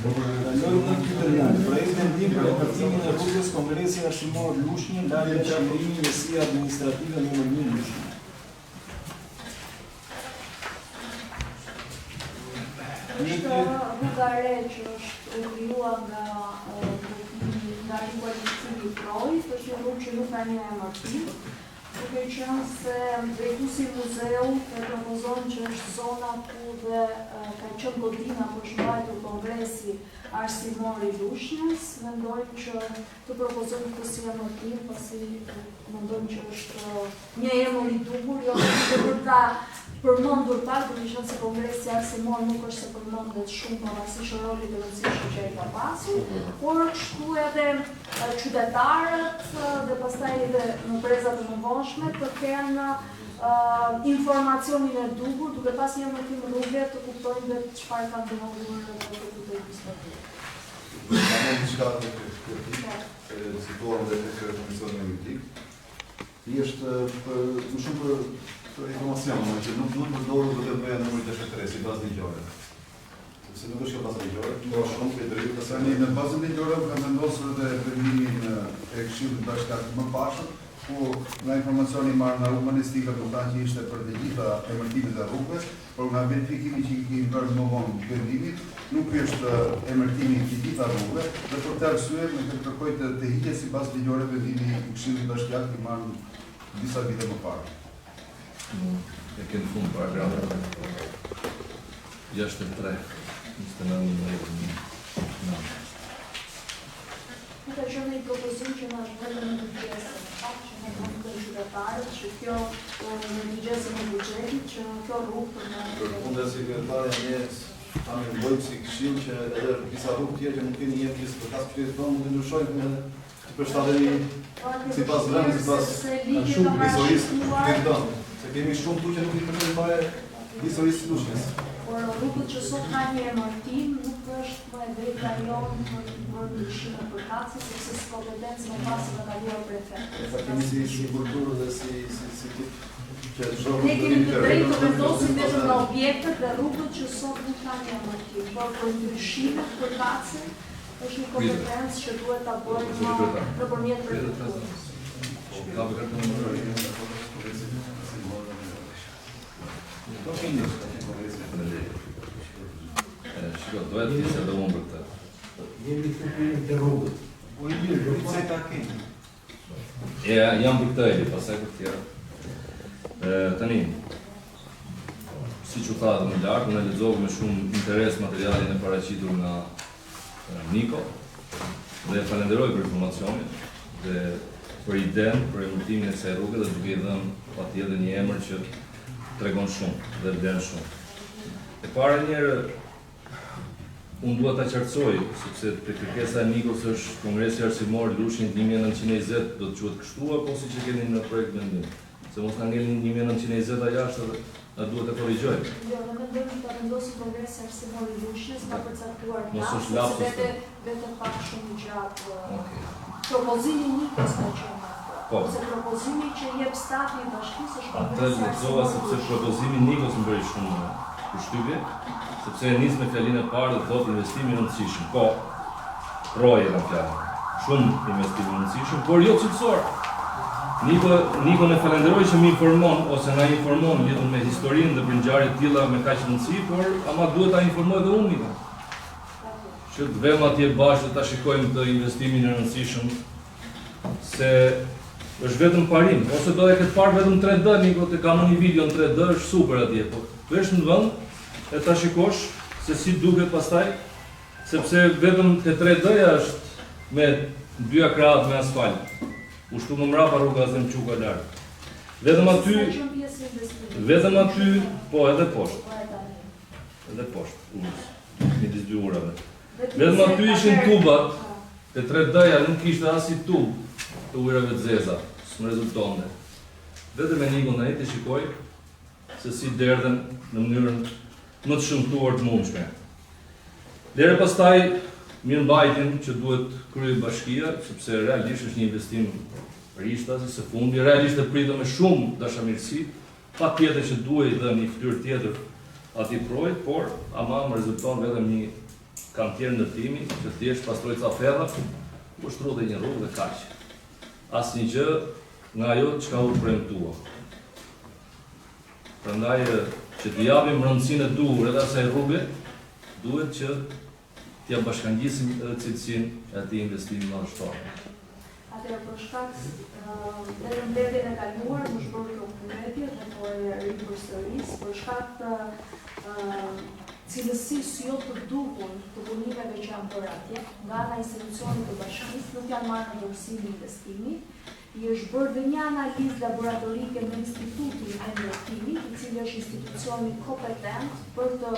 A: Kalojmë në pikën 9. Projekt vendim për ripërcimin e rrugës Kongresi Arshimor Lushnjë, largja Qeverimi Njësia Administrative nr. 1 Lushnjë.
D: Është rruga e re që është krijuar nga rikualificimi i Projit, është një rrugë që nuk ka një emër tim, duke qenë se drejtuesi i muzeut e propozon që është zona ku dhe ka qenë godina për shmbajtur kongresi arsimor i Lushnjës, mendojmë që të propozojmë këtë si emër tim, pasi mendojmë që është një emër i duhur, jo për ta përmendur pak, duke qenë se kongresi arsimor nuk është se përmendet shumë pavarësisht rolit të rëndësishëm që ai ka pasur, por kështu edhe qytetarët dhe pastaj edhe në brezat e mëvonshme të kenë informacionin e duhur, duke pas një emërtim rrugë të kuptojnë dhe çfarë kanë dënuar në këtë historie.
I: Në diçka të situar dhe të Komisioni Analitik, është më shumë për informacion, që nuk përdoru dhe të bëja nëmërit e shëtëre, si bazë ligjore. Sepse nuk është ka bazë ligjore, por shumë për drejtë të sani. Në bazën ligjore ka vendosur dhe vendimin e Këshillit Bashkiak më pashëm, ku nga informacioni marrë nga rrugë manistika do ta që ishte për të gjitha emërtimet e rrugëve, por nga verifikimi që i kemi bërë më vonë vendimit, nuk është emërtimi i gjitha rrugëve, dhe për të arsye me të kërkoj të hiqet si bazë ligjore vendimi i Këshillit Bashkiak që marrë disa vite më parë.
C: E kënë fund paragrafet 63, 29.
D: Këtë që me i propozim që në është vëllë në bugjesën, që ne kanë të qytetarët, që kjo në bugjesën e bugjetit, që kjo rrugë për në...
G: Për fundë e sekretarja një kam në bojtë si këshim që edhe disa rrugë tjerë që nuk keni një pjesë për kasë qytetit tonë, mund të ndryshojnë me të përshtatemi si pas vrëmë, si pas shumë visorisë këtë tonë. Se kemi shumë tu që nuk i përshtatemi pare visorisë Lushnjës.
D: Por rrugët që sot ka një emërtim, nuk është më e drejta jonë për bërë ndryshime për kaci, sepse s'ka kompetencë më pas në kaluar prefekt.
G: Sa kemi si kulturë dhe si tip që shohëm
D: ne kemi të drejtë të vendosim vetëm nga objektet dhe rrugët që sot nuk ka një emërtim, por për ndryshime për kaci është një kompetencë që duhet ta bëjmë nëpërmjet prefekturës.
C: Shiko, doja të tisë edhe unë për këtë.
A: Jemi të të rrugët. Po i mirë, rrugët ta kemi.
C: Jam për këtë Eli, pasaj për tjera. Tani, si që tha dhe më lartë, unë e lexova me shumë interes materialin e paraqitur nga Niko dhe falenderoj për informacionin dhe për idenë, për emërtimin e kësaj rruge dhe duke i dhënë patjetër një emër që tregon shumë dhe vlen shumë. E para njerë, unë duhet ta qartësoj, sepse te kërkesa e Nikos është Kongresi Arsimor i Lushnjës 1920, do të quhet kështu apo siç e keni në projekt mendim? Se mos na ngelin 1920 jashtë dhe na duhet të korrigjojmë.
D: Jo, ne mendojmë ta vendosim Kongresi Arsimor i Lushnjës ka përcaktuar
C: datë,
D: vetëm pak shumë gjatë. Propozimi i Nikos ka qenë.
C: Po.
D: Se propozimi që jep stati i bashkisë është
C: Atë lexova sepse propozimi i Nikos më bëri shumë përshtypje, sepse e nis me fjalinë e parë dhe thotë investimi i rëndësishëm. Po, proje në fjalë. Shumë investim i rëndësishëm, por jo cilësor. Niko ne falenderoj që më informon ose na informon lidhur me historinë dhe për ngjarje të tilla me kaq rëndësi, por ama duhet ta informoj edhe unë Niko. Që të vëmë atje bashkë dhe ta shikojmë të investimin e rëndësishëm se është vetëm parim, ose do e këtë parë vetëm 3D, Niko, të kam një video në 3D, është super atje, po vesh në vend e ta shikosh se si duket pastaj, sepse vetëm te 3D-ja është me 2 krahët me asfalt. Ushtu më mrapa rruga Azem Quka lart. Vetëm aty, po edhe poshtë. Edhe poshtë, midis 2 urave. Vetëm aty ishin tubat, te 3D-ja nuk ishte as i tub të ujrave të zeza, s'më rezultonte. Vetëm e Nikon ai të shikoj se si derdhen në mënyrën më të shëmtuar të mundshme. Deri pastaj mirëmbajtjen që duhet kryej bashkia, sepse realisht është një investim rishtasi së fundi, realisht e pritëm me shumë dashamirësi, patjetër që duhej dhe një fytyrë tjetër atij projekt, por ama më rezulton vetëm një kantier ndërtimi që thjesht pastroi ca ferra, ushtru dhe një rrugë dhe kaq. Asnjë gjë nga ajo çka u premtua. Prandaj që të japim rëndësinë e duhur edhe asaj rruge, duhet që t'ja bashkangjisim edhe cilësinë e atij investimi madhështor.
D: Atëherë për shkak vetëm mbetjen e kaluar më shpëroi dokumenti dhe po e ripërsëris për shkak të cilësisë jo të duhur të punimeve që janë bërë atje nga ana e institucionit të bashkisë, nuk janë marrë në dorësim investimi. I është bërë dhe një analizë laboratorike në Institutin e Ndërtimit, i cili është institucioni kompetent për të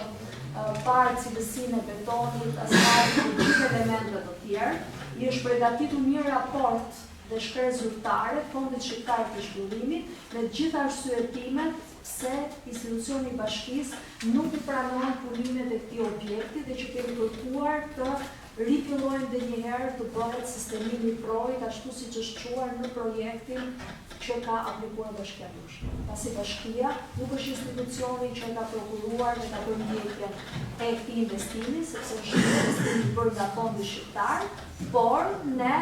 D: parë cilësinë e betonit, asfaltit dhe gjithë elementeve të tjerë. I është përgatitur një raport dhe shkresë zyrtare Fondit Shqiptar të Zhvillimit me gjithë arsyetimet pse institucioni i bashkisë nuk i pranon punimet e këtij objekti dhe që kemi kërkuar të rifillojmë dhe njëherë të bëhet sistemimi i projit ashtu siç është quar në projektin që ka aplikuar Bashkia Dush. Pasi Bashkia nuk është institucioni që ka prokuruar dhe ka bërë ndjekjen e këtij investimi, sepse është investim i bërë nga Fondi Shqiptar, por ne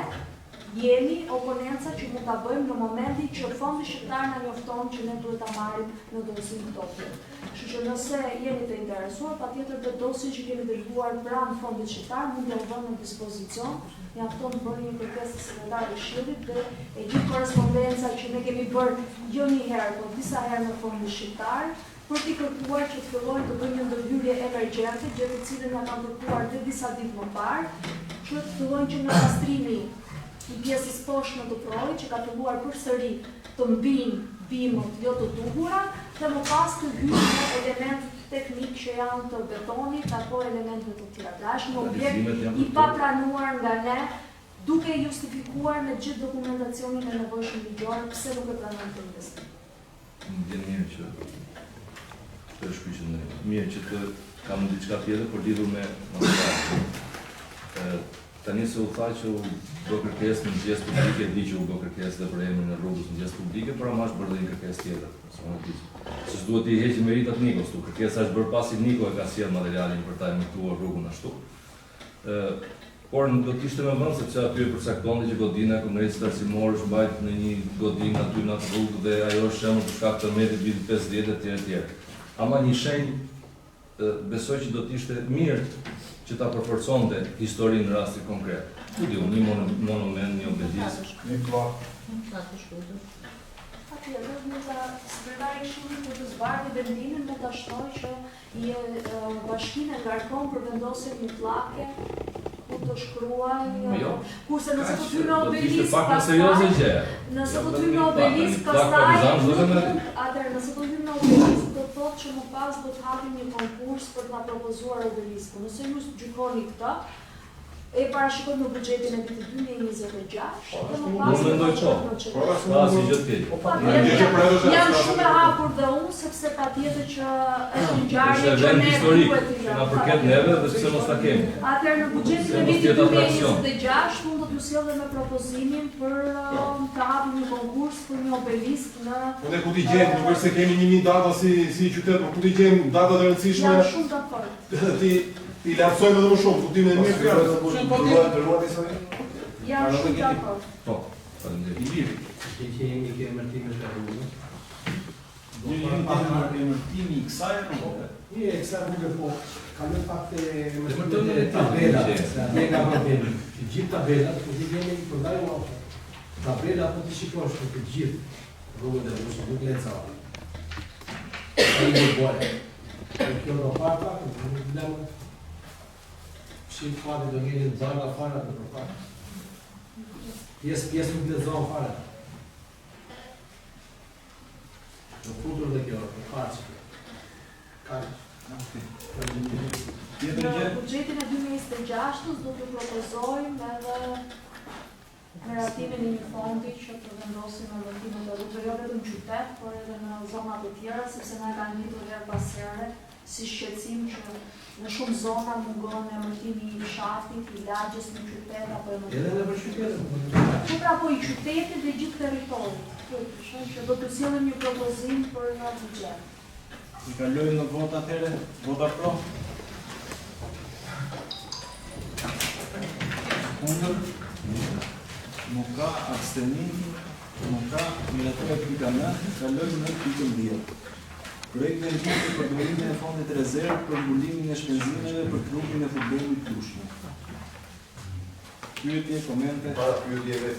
D: jemi oponenca që mund ta bëjmë në momentin që Fondi Shqiptar na njofton që ne duhet ta marrim në dorësim këto objekte. Kështu që nëse jeni të interesuar, patjetër të dosjen që kemi dërguar pranë Fondit Shqiptar mund t'ja vëmë në dispozicion. Mjafton të bëni një kërkesë të sekretarit të Këshillit dhe e gjithë korrespondenca që ne kemi bërë jo një herë, por disa herë në Fondin Shqiptar, për t'i kërkuar që të fillojnë të bëjnë një ndërhyrje emergjente, gjë të cilën ja kanë kërkuar dhe disa ditë më parë, që të fillojnë që në pastrimi i pjesës poshtme të projit që ka filluar përsëri të mbinë bimët jo të duhura dhe më pas të hyjnë në element teknik që janë të betonit apo elementeve të tjera. Pra është një objekt i papranuar nga ne, duke justifikuar me gjithë dokumentacionin e nevojshëm ligjor pse nuk e pranon të investim.
C: Më mirë që të shkëlqyeshëm. Mirë që të kam diçka tjetër për lidhur me materialin. Tani se u tha që u bë kërkesë në mëngjes publike, di që u bë kërkesë dhe për emrin e rrugës në mëngjes publike, por ama është bërë dhe një kërkesë tjetër. Se s'duhet t'i heqim meritat Nikos, kërkesa është bërë pasi Niko e ka sjellë materialin për ta emërtuar rrugën ashtu. Por do të ishte më vend sepse aty e përcaktonte që godina e Kongresit Arsimor është mbajtur në një godinë aty në atë rrugë dhe ajo është shembull për shkak të metit vitit 50 etj. Ama një shenjë besoj që do të ishte mirë që ta përforconte historinë në rastin konkret. Ku diu, një monument, një obelisk,
F: një klak.
D: Atëherë, mund ta sekretari i Këshillit për të zbardhur vendimin mund ta shtoj që bashkinë e ngarkon për vendosjen një pllake ku të shkruaj, kurse nëse do të hyjë në obelisk, nëse do të hyjë në obelisk, atëherë nëse do të hyjë në obelisk, do të thotë që më pas do të hapim një konkurs për të na propozuar obeliskun. Nëse ju gjykoni këtë, e parashikojmë në buxhetin e vitit 2026, dhe më pas jam shumë e hapur dhe unë, sepse patjetër që është një ngjarje që ne duhet të
C: na përket neve dhe pse mos ta kemi.
D: Atëherë në buxhetin e vitit 2026 unë do t'ju sjell me propozimin për të hapur një konkurs për një obelisk në.
F: Ne ku t'i gjejmë, nuk është se kemi 1000 data si qytet, por ku t'i gjejmë data të rëndësishme.
D: Jam shumë dakord.
F: I lartësojmë edhe më shumë, kuptimin e mirë fjalë.
D: Jam shumë dakord.
C: Po, faleminderit. I liri.
K: Që jemi ke emërtimet e rrugës.
A: Emërtimi i kësaj rruge.
K: Një kësaj rruge po, kaloj pak te tabela, ne nga problemi. Të gjithë tabelat, ku ti jemi përdajmë tabela po të shikosh të gjithë rrugën e rrugës, nuk leca. Ai një bojë. Kjo do parta, nuk blem. Si fare do ngeli në zara fare atë për fare. Pjesë nuk lezon fare. Në futur dhe kjo, për fare që kjo.
D: Në buxhetin e 2026 do të propozojmë edhe meratimin e një fondi që të vendosim në vendimet e rrugëve, jo vetëm në qytet, por edhe në zonat e tjera, sepse na kanë lidhur her pas here si shqetësim që në shumë zona mungon emërtimi i fshatit, i lagjes në qytet apo emërtimi.
K: Edhe në qytetin.
D: Po pra po i qytetit dhe gjithë territorit. Që do të sjellim një propozim për në buxhet.
A: I kalojmë në vot atëherë, vota pro. Kundër, nuk ka abstenim, nuk ka miratuar pika 9, kalojmë në pikën 10. Projekt vendimi për përdorimin e fondit rezervë për mbulimin e shpenzimeve për klubin e futbollit Krushna. Pyetje, komente?
I: Para pyetjeve,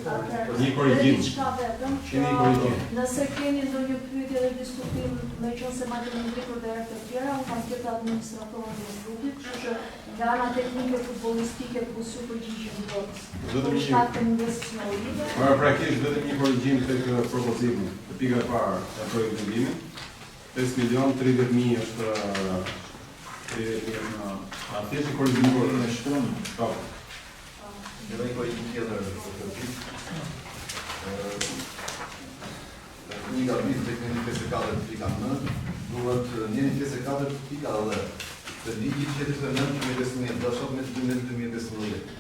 G: Një korrigjim.
D: Diçka vetëm
G: Kemi një korrigjim.
D: nëse keni ndonjë pyetje dhe diskutim, meqense ma kemi ndrikur dhe herë të tjera, unë kam këtë administratorën e klubit, kështu që nga ana teknike futbollistike plus ju përgjigjem votës. Për shkak të mungesës në urive.
F: Praktikisht vetëm një korrigjim tek propozimi, te pika e parë e projektit vendimit. 5.030.000 është 30.000 në atje që korrigjimi
A: në shkron.
F: Po.
I: Edhe një korrigjim tjetër për pik. Një gabim tek një 54.9, duhet një 54.9 të ligji 49/2015 me 2015.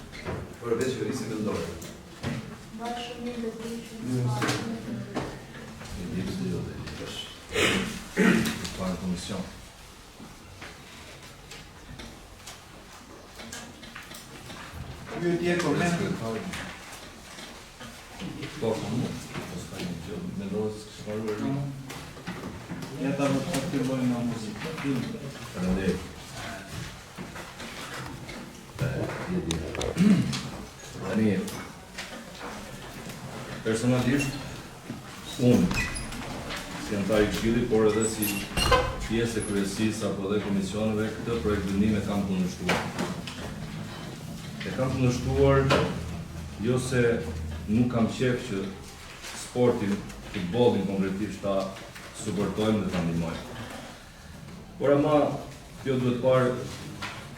I: Përveç verisë vendore.
D: Bashkëmi dhe drejtë.
C: Para komision.
A: Pyetje, komente?
C: Po, mendoj se kishte marrë.
A: Ja ta fillojmë me muzikë.
C: Faleminderit. Tani, personalisht, unë, si antar i Këshillit, por edhe si pjesë e kryesisë apo dhe komisioneve, këtë projekt vendime kam kundërshtuar. E kam kundërshtuar jo se nuk kam qef që sportin, futbollin konkretisht ta suportojmë dhe ta ndihmojmë. Por ama, kjo duhet parë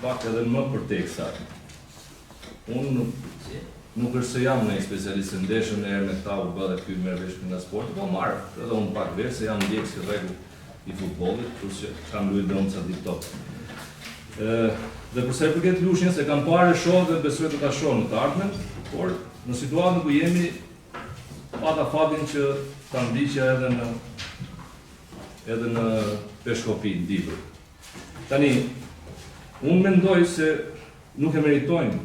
C: pak edhe më përteksa. Unë nuk është se jam në specialist në ndeshën e herë me këta u bë dhe ky merr vesh nga sporti, po marr edhe unë pak vesh se jam ndjek si rregull i futbollit, plus që kam luajtur dhe unë ca ditë top. Dhe përsa i përket lushnjës, e kam parë shoh dhe besoj të ta shoh në të ardhmen, por në situatën ku jemi pata fatin që ta ndiqja edhe në Peshkopi, në Dibër. Tani, unë mendoj se nuk e meritojnë.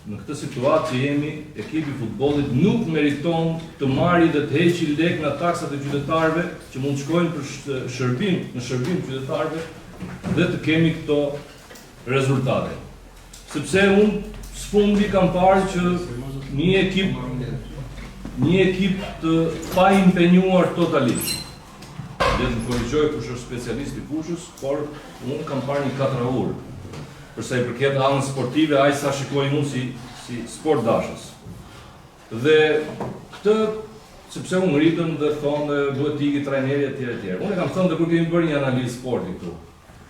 C: Në këtë situatë që jemi, ekipi futbollit nuk meriton të marrë dhe të heqë lek nga taksat e qytetarëve që mund të shkojnë për shërbim, në shërbim qytetarëve dhe të kemi këto rezultate. Sepse unë sfundi kam parë që një ekip të pa impenjuar totalisht. Dhe të korrigjoj kush është specialist i fushës, por unë kam parë një katraur. Përsa i përket anën sportive, aq sa shikoj unë si sport dashës. Dhe këtë, sepse unë rritën dhe thonë dhe duhet t'i iki trajneri etj. Unë e kam thënë dhe kur kemi bërë një analizë sporti këtu.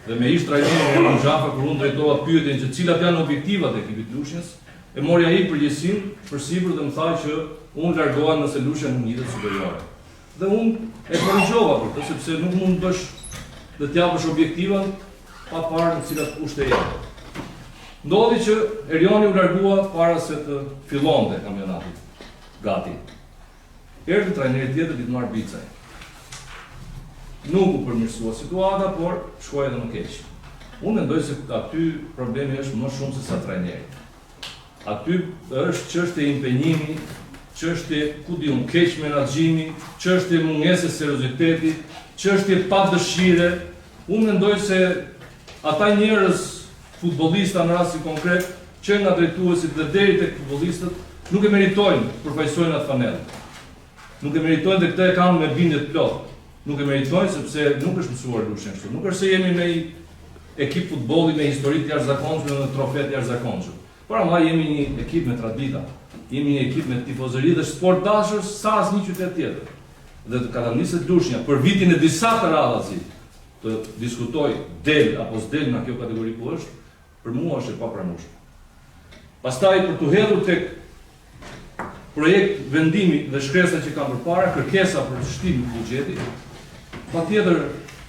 C: Dhe me ish trajneri në Xhafa, kur unë drejtova pyetjen që cilat janë objektivat e ekipit Lushnjës, e morja ai përgjegjësinë përsipër dhe më tha që unë largoha nëse Lushnja nuk njitet superiore. Dhe unë e korrigjova për këtë, sepse nuk mund të bësh dhe t'japësh objektivat pa parë në cilat kushte janë. Ndodhi që Erioni u largua para se të fillonte kampionatit. Gati. Erdhi trajneri tjetër Ditmar Bicaj. Nuk u përmirësua situata, por shkoi edhe më keq. Unë mendoj se aty problemi është më shumë se sa trajneri. Aty është çështje impenjimi, çështje ku diun keq menaxhimi, çështje mungese serioziteti, çështje pa dëshire. Unë mendoj se ata njerëz futbollista në rasti konkret, që nga drejtuesit dhe deri tek futbollistët, nuk e meritojnë përfaqësojnë atë fanellë. Nuk e meritojnë dhe këtë e kam me bindje të plotë. Nuk e meritojnë sepse nuk është mësuar Lushnja kështu. Nuk është se jemi me ekip futbolli me histori të jashtëzakonshme dhe trofe të jashtëzakonshme. Por ama jemi një ekip me tradita. Jemi një ekip me tifozëri dhe sport dashës sa asnjë qytet tjetër. Dhe të kataniset Lushnja për vitin e disa të radhësit të diskutoj del apo s'del nga kjo kategori ku është, për mua është e papranueshme. Pastaj për të hedhur tek projekt vendimi dhe shkresa që kam përpara, kërkesa për të shtim në buxheti, patjetër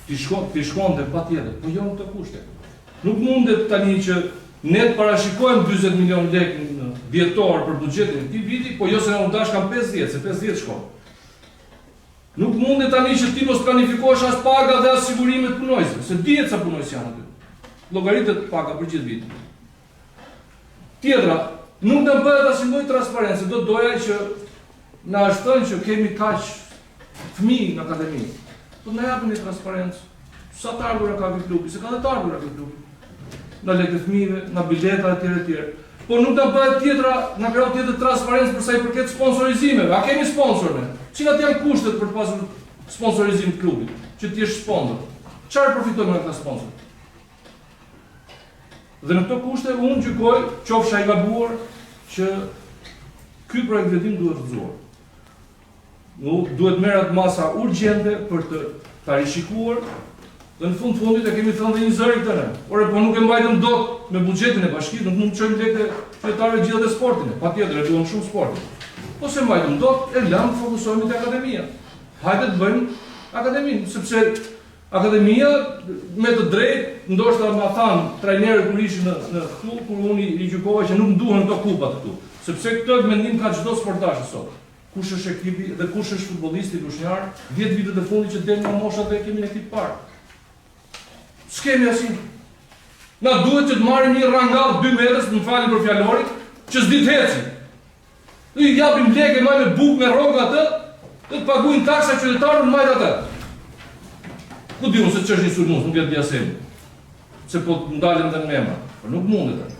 C: ti shkonte patjetër, po jo në të kushte. Nuk mundet tani që ne të parashikojmë 40 milion lekë në vjetor për buxhetin e këtij viti, po jo se na u dash kam 50, se 50 shkon. Nuk mundet tani që ti mos planifikosh as paga dhe as sigurimet punojësve, se dihet sa punojës janë aty. Llogaritet paga për gjithë vitin. Tjetra, nuk do bëhet asnjë lloj transparencë, do doja që na ashton që kemi kaq fëmijë në akademi. Po na japin një transparencë.
L: Sa të ardhura ka ky klubi, se ka dhe të ardhura ky klubi. Nga lekë të fëmijëve, nga bileta etj. Po nuk na bëhet tjetra, na krau tjetër transparencë për sa i përket sponsorizimeve. A kemi sponsor ne? Cilat janë kushtet për të pasur sponsorizim të klubit, që ti je sponsor? Çfarë përfitojmë nga këta sponsor? Dhe në këto kushte unë gjykoj, qofsha i gabuar, që ky projekt vetim duhet rrëzuar. Nuk duhet merret masa urgjente për të ta rishikuar. Dhe në fundit e kemi thënë dhe një zëri këtë ne. Ore, po nuk e mbajtëm dot me buxhetin e bashkisë, nuk mund të çojmë lekë qytetarëve gjithë dhe sportin. Patjetër, e duam shumë sportin. Po se mbajtëm dot, e lëm të fokusohemi te akademia. Hajde të bëjmë akademinë, sepse akademia me të drejtë, ndoshta ma thanë trajnerët kur ishin në klub, kur unë i gjykova që nuk duhen këto kupat këtu. Sepse këtë mendim ka çdo sportazh sot. Kush është ekipi dhe kush është futbollisti lushnjar, 10 vitet e fundit që del nga moshat dhe kemi në ekip parë. S'kemi asin. Na duhet që të marrim një rangall 2 metrës, më falni për fjalorit, që s'di të heci. I japim lekë, maj me bukë, me rrogë atë, dhe të paguajnë taksa qytetarëve majt atë. Ku diun se ç'është një sulmus, nuk e di asnjë. Se po ndalen dhe në emra. Po nuk mundet.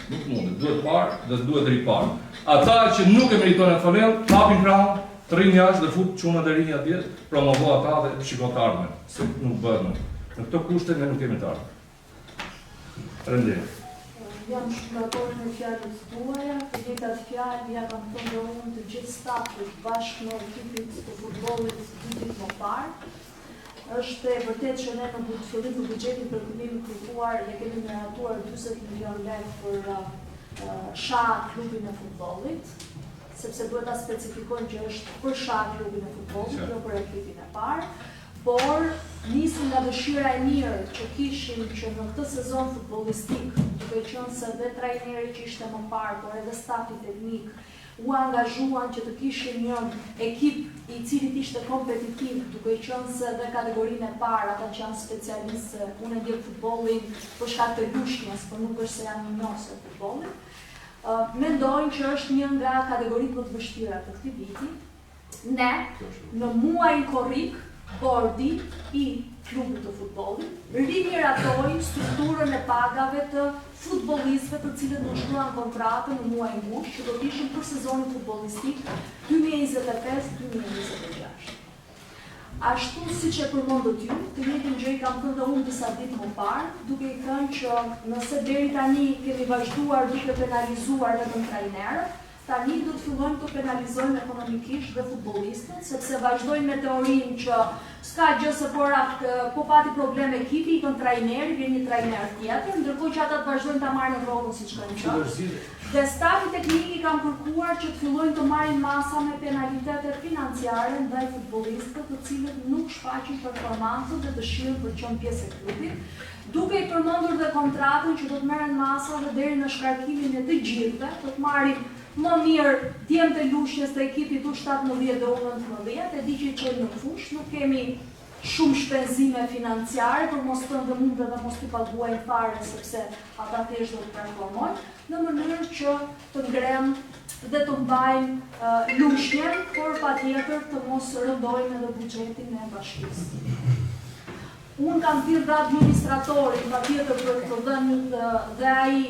L: Nuk mundet. Duhet parë dhe duhet riparë. Ata që nuk e meritojnë atë favell, hapin krahun, të rinë jashtë dhe fut çuna deri një atje, promovo ata dhe shiko të ardhmen, se nuk bëhet më. Në këto kushte ne nuk kemi të ardhur. Rendet.
D: Jam shumë dakord me fjalët tuaja, të njëjtat fjalë ja kam thënë unë të gjithë stafit bashkë me ekipit të futbollit vitit më parë. Është e vërtetë që ne në fillim të buxhetit për klubin e kërkuar ne kemi meratuar 40 milion lekë për SHA klubin e futbollit, sepse duhet ta specifikojmë që është për SHA klubin e futbollit, jo për ekipin e parë. Por nisi nga dëshira e mirë që kishim që në këtë sezon futbollistik, duke qenë se dhe trajneri që ishte më parë, por edhe stafi teknik u angazhuan që të kishin një ekip i cili ishte kompetitiv, duke qenë se dhe kategorinë e parë, ata që janë specialistë, unë e ndjek futbollin për shkak të lushnjës, por nuk është se janë njohës e futbollit. Mendojnë që është një nga kategoritë më të vështira të këtij viti. Ne, në muajin korrik, bordi i klubit të futbollit rimiratoi strukturën e pagave të futbollistëve të cilët do shkruan kontratë në muajin gusht, që do të ishin për sezonin futbollistik 2025-2026. Ashtu siç e përmendët ju, të njëjtën gjë kam thënë unë disa ditë më parë, duke i thënë që nëse deri tani kemi vazhduar duke penalizuar vetëm trajnerët, tani do të fillojmë të penalizojmë ekonomikisht dhe futbollistët, sepse vazhdojnë me teorinë që s'ka gjë se po pati problem ekipi, ikën trajneri, vjen një trajner tjetër, ndërkohë që ata të vazhdojnë ta marrin rrogën siç kanë qenë. Dhe stafi teknik i kanë kërkuar që të fillojnë të marrin masa me penalitete financiare ndaj futbollistëve, të cilët nuk shfaqin performancën dhe dëshirën për të qenë pjesë e klubit, duke i përmendur dhe kontratën që do të merren masa dhe deri në shkarkimin e të gjithëve, do të marrin më mirë djemtë e lushnjës të ekipit U17 dhe U19, e di që i qojnë në fush, nuk kemi shumë shpenzime financiare, për mos të ndëmundë dhe mos të paguajnë fare, sepse ata thjesht do të performojnë, në mënyrë që të ngrejmë dhe të mbajmë lushnjen, por patjetër të mos rëndojmë edhe buxhetin e bashkisë. Unë kam thirrë dhe administratorin, patjetër për të dhënë dhe ai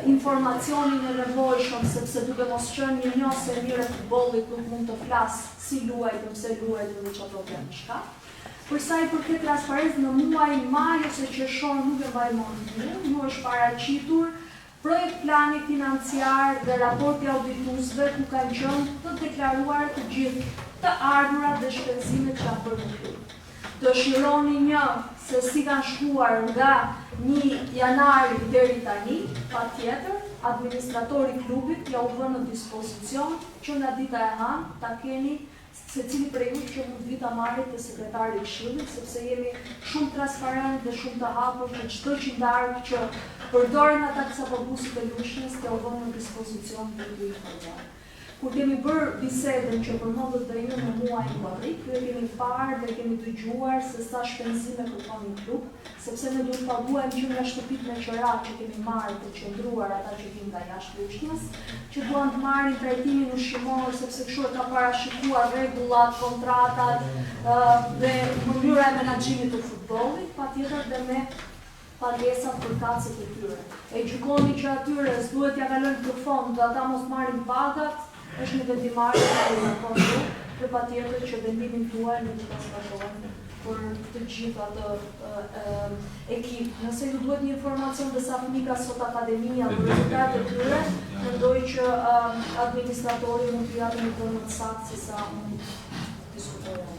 D: informacionin e nevojshëm, sepse duke mos qenë një njohës e mirë e futbollit nuk mund të flas si luajtëm, se luajtëm dhe çfarë problem ka. Për sa i përket transparencës në muajin maj ose qershor nuk e mbaj mend mirë, nuk është paraqitur projekt plani financiar dhe raporti audituesve ku kanë qenë të deklaruar të gjithë të ardhurat dhe shpenzimet që janë bërë në klub. Dëshironi një se si kanë shkuar nga 1 janari deri tani, patjetër, administratori i klubit ja u vënë në dispozicion që nga dita e hanë ta keni secili prej jush që mund vita marrit te sekretari i këshillit, sepse jemi shumë transparent dhe shumë të hapur që çdo qindarë që përdorin ata kësa paguesit e lushnjës t'ja u vënë në dispozicion për t'u informuar. Kur kemi bërë bisedën që përmendët dhe ju në muajin korrik, ju e kemi parë dhe kemi dëgjuar se sa shpenzime kërkon një klub, sepse ne duhet paguajmë që nga shtëpitë me qërat që kemi marrë të qëndruar ata që vinë nga jashtë Lushnjës, që duan të marrin trajtimin ushqimor sepse kështu e ka parashikuar rregullat, kontratat dhe mënyra e menaxhimit të futbollit, patjetër dhe me pagesat për kacet e tyre. E gjykoni që atyre duhet t'ja kalojnë për fond dhe ata mos marrin pagat, është një vendimarrje që na kondu dhe patjetër që vendimin tuaj nuk do ta zbatojmë për të gjithë atë ekip. Nëse ju duhet një informacion dhe sa fëmijë ka sot akademia për rezultatet e tyre, mendoj që administratori mund t'ju japë një informë më të saktë se sa mund diskutojmë.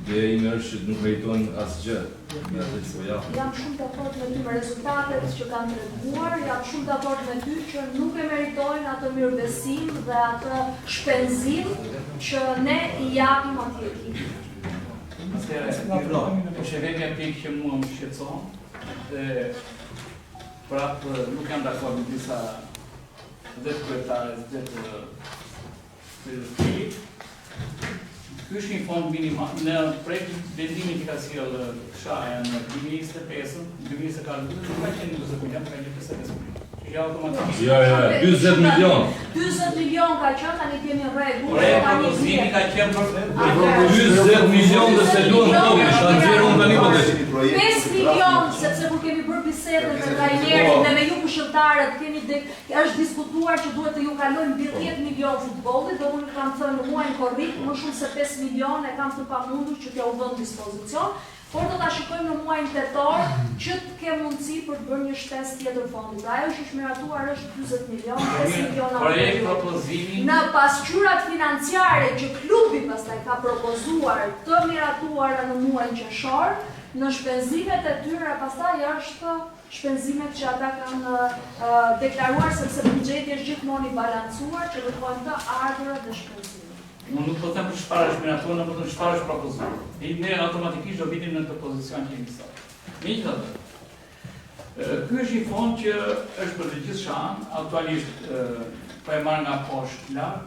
C: Ideja ime është që nuk meritojnë asgjë nga ato që po japin.
D: Jam shumë dakord me ty me rezultatet që kanë treguar, jam shumë dakord me ty që nuk e meritojnë atë mirëbesim dhe atë shpenzim që ne i japim atij ekipi.
M: Është vetëm një pikë që mua më shqetëson dhe prapë nuk jam dakord me disa vetë kryetare, vetë ky është një fond minimal në projekt vendimin që ka sjellë Shaja në 2025-ën, 2024 nuk ka qenë 20 milion, ka qenë 55 milion. Ja,
C: 40 milion.
D: 40 milion ka qenë, tani kemi rregull.
M: Propozimi ka qenë për
C: 40 milion dhe se luan topi, shanxheru unë tani po desh.
D: 5 milion, sepse kur kemi bërë bisedën me trajnerin dhe me ju këshilltarët, është diskutuar që duhet të ju kalojnë mbi 10 milion futbollit, dhe unë kam thënë në muajin korrik, më shumë se 5 milion e kam të pamundur që t'ja u vënë dispozicion. Por do ta shikojmë në muajin tetor që të ke mundësi për të bërë një shtesë tjetër fondit. Ajo që është miratuar është 40 milion, 5 miliona
M: euro.
D: Në pasqyrat financiare që klubi pastaj ka propozuar të miratuara në muajin qershor, në shpenzimet e tyre pastaj është shpenzimet që ata kanë deklaruar sepse buxheti është gjithmonë i balancuar që kërkojnë të ardhurat dhe shpenzimet.
M: Unë nuk po them për çfarë është miratuar, por për çfarë është propozuar. Ne automatikisht do vitim në këtë pozicion që jemi sot. Megjithatë, ky është një fond që është për të gjithë shan, aktualisht po e marr nga poshtë lart,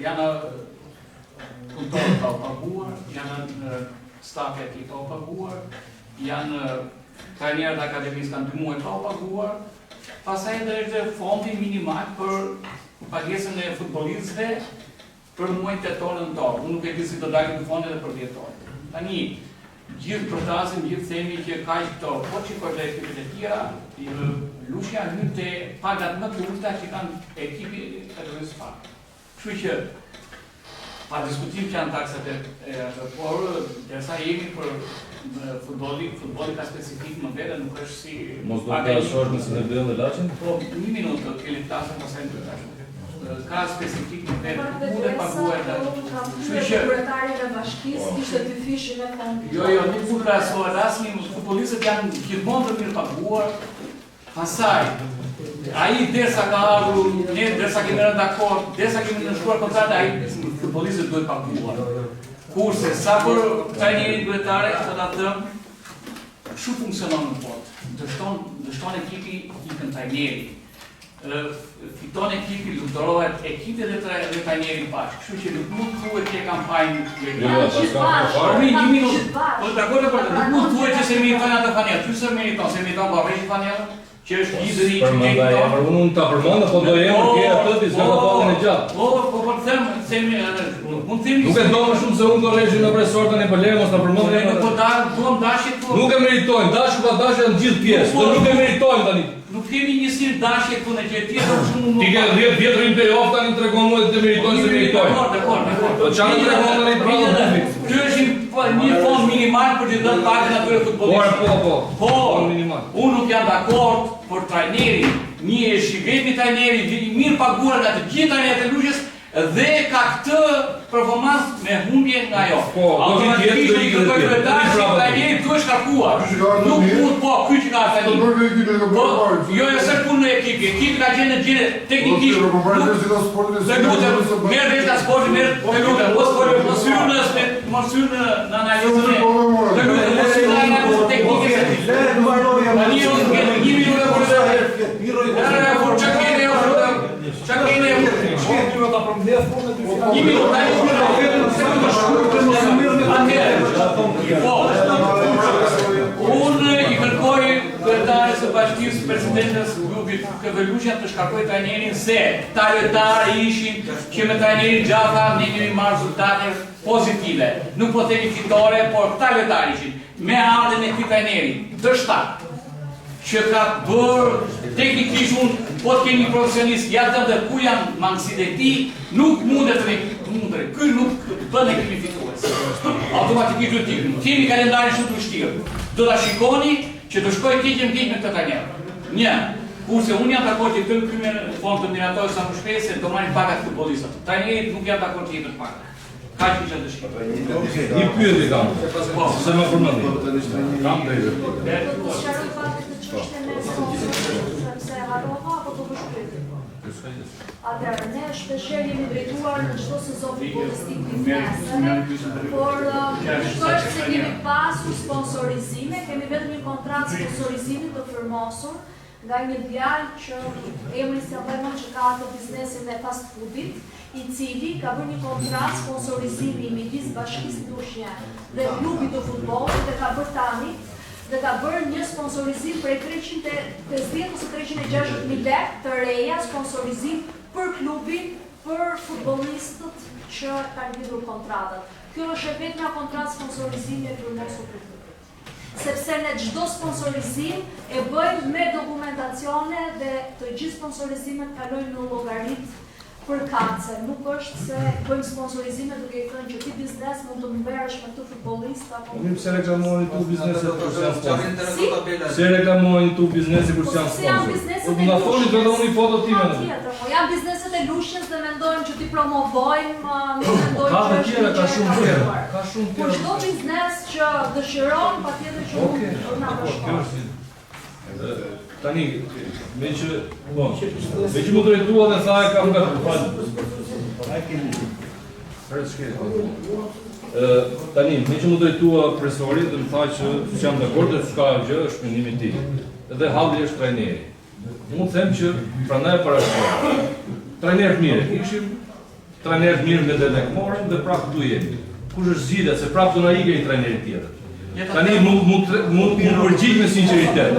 M: janë punëtorë pa u paguar, janë staf e tij pa u paguar, janë trajnerët e akademisë kanë 2 muaj pa u paguar. Pastaj është fondi minimal për pagesën e futbollistëve për muajin tetor nëntor. Unë nuk e di si do dalin në fondet e për dhjetor. Tani, gjithë përtasin, gjithë themi që ka këto, po qikoj dhe ekipit e tjera, Lushnja hyn te pagat më të ulta që kanë ekipi kategorisë parë. Kështu që, pa diskutim që janë taksat por derisa jemi për futbolli ka specifik më vete, nuk është si...
C: Mos do të shosh në Sinebel dhe Laçin?
M: Po, një minutë, kemi tasën pasaj në të tashën. Ka specifik në vetë, mund e paguar dhe...
D: Kryetari në bashkisë ishte dy fishin e fondit.
M: Jo, nuk mund krahasohet asnjë, futbollistët janë gjithmonë të mirë paguar. Pastaj, ai derisa ka ardhur, ne derisa kemi rënë dakord, derisa kemi nënshkruar kontratë, ai futbollistët duhet paguar. Kurse sa për trajnerin kryetare, do ta them, kështu funksionon në botë. Dështon ekipi ikën trajneri. Fiton ekipi, luftërohet ekipi dhe trajneri bashkë. Kështu që nuk mund thuhet që kampajnë një minutë. Po dakord, nuk mund thuhet që se meriton atë fanellë. Ty se meriton Barreshi fanellën, që është lideri i qytetit.
C: Unë ta përmend apo do jem ke atë ti s'ka ballën e gjatë.
M: Po them se mund themi.
C: Nuk e do më shumë se unë korrezhin në presortën e Balemos ta përmend.
M: Nuk po duam dashje këtu.
C: Nuk e meritojnë, dashje pa dashje në gjithë pjesë. Do nuk e meritojnë tani.
M: Nuk kemi një stil dashje këtu në gjë tjetër shumë më.
C: Ti ke 10 vjet rrim playoff tani tregon mua të meritojnë se meritojnë.
M: Dakor.
C: Po çfarë tregon tani prapë?
M: Ky është një fond minimal për të dhënë pagën atyre futbollistëve. Po,
C: minimal.
M: Unë nuk jam dakord për trajnerin, një e shikemi trajneri mirë paguar nga të gjithë trajnerët e Lushnjës dhe ka këtë performancë me humbje nga ajo.
C: Po, do të jetë
M: trajneri këtu është karkuar. Nuk mund ky që ka tani. Po, jo se punë në ekip. Ekipi ka qenë në gjendje teknikisht. Se lutem, merr vesh nga sporti, të lutem, mos hyrë në analizën e. Të lutem, mos hyrë në analizën teknike. Tani unë ke 1 minutë për të. Çka keni? Unë i kërkoj kryetarës së bashkisë presidentes grupit Këvelushan të shkarkoj trajnerin se talentari ishin që me trajnerin Gjafa ne kemi marrë rezultate pozitive. Nuk po themi fitore, por talentari ishin. Me ardhen e këtij trajneri, dështar, që ka bërë teknikisht unë, po të kemi profesionist, ja të dhe ku janë mangësit e ti, nuk mundet të ky nuk bën e kemi fitues. Automatikisht do t'ikëm. Kemi kalendarin shumë të vështirë. Do ta shikoni që të shkoj keq me këtë trajner. Një, kurse unë jam dakord që këtë me fond të miratojë sa më shpejt se do marrin pagat futbollistët. Trajnerit nuk janë dakord që jepet paga. Ka që isha dëshirë.
L: Një pyetje kam. Se më përmendi. Kam drejtë.
D: Sepse harrova apo do të shkruaj. Atëherë, ne shpeshherë jemi drejtuar në çdo sezon futbollistik bizneseve, por shkoj se kemi pasur sponsorizime, kemi vetëm një kontratë sponsorizimi të firmosur nga një djalë që emri se vëmë që ka atë biznesin e fast foodit, i cili ka bërë një kontratë sponsorizimi midis Bashkisë Ndushje dhe klubit të futbollit dhe ka bërë tani dhe ka bërë një sponsorizim prej 350 ose 360.000 lekë të reja sponsorizim për klubin, për futbollistët që kanë lidhur kontratët. Kjo është e vetmja kontratë sponsorizimi e firmosur për klubin. Sepse ne çdo sponsorizim e bëjmë me dokumentacione dhe të gjithë sponsorizimet kalojnë në llogarit për kace. Nuk është se bëjmë sponsorizime duke i thënë që ti biznes mund të mbërësh me këtë futbollist apo.
L: Unë pse reklamojnë tu bizneset kur janë sponsor? Se reklamojnë tu bizneset kur janë sponsor? Do na thoni do të unë foto time.
D: Janë bizneset e Lushnjës dhe mendojmë që ti promovojmë, ne mendojmë
L: ka të tjera, ka shumë tjera. Ka shumë
D: Por
L: tjera.
D: çdo biznes që dëshiron patjetër që mund të na bashkohet.
L: Tani, me që më drejtua dhe tha e kam nga të falë. Tani, me që më drejtua presori dhe më tha që jam dakord dhe s'ka gjë është mendimi i tij. Edhe halli është trajneri. Unë them që prandaj parashikohet. Trajner mirë kishim, trajner mirë me dhe morëm dhe prapë këtu jemi. Kush është zgjidhja se prapë do na ikë një trajner tjetër. Tani mund përgjigj me sinqeritet.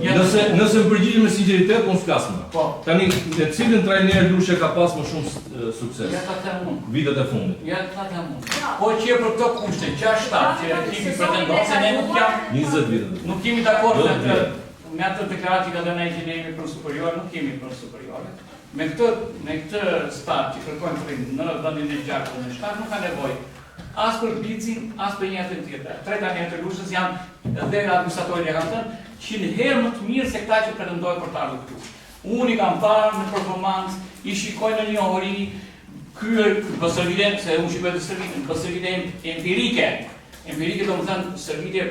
L: Nëse më përgjigj me sinqeritet, unë s'kas më. Tani, në cilin trajner Lushe ka pas më shumë sukses?
M: Ja ta them unë.
L: Vitet e fundit.
M: Ja ta them unë. Po që për këto kushte, 6-7 që ekipi pretendon se ne nuk jam
L: 20 vite.
M: Nuk kemi dakord me atë deklaratë që ka dhënë ai që ne jemi për superior, nuk kemi për superiore. Me këtë staf që kërkojnë prim në vendin e gjakut në shtat nuk ka nevojë as për Bicin, as për një tjetër. Tre tani të Lushës janë edhe administratorët e kanë thënë 100 herë më të mirë se këta që pretendojnë për të ardhur këtu. Unë i kam parë në performancë, i shikoj në një ori, ky përsëritje, se unë shikoj të servitin, përsëritje empirike. Empirike do të thënë servitje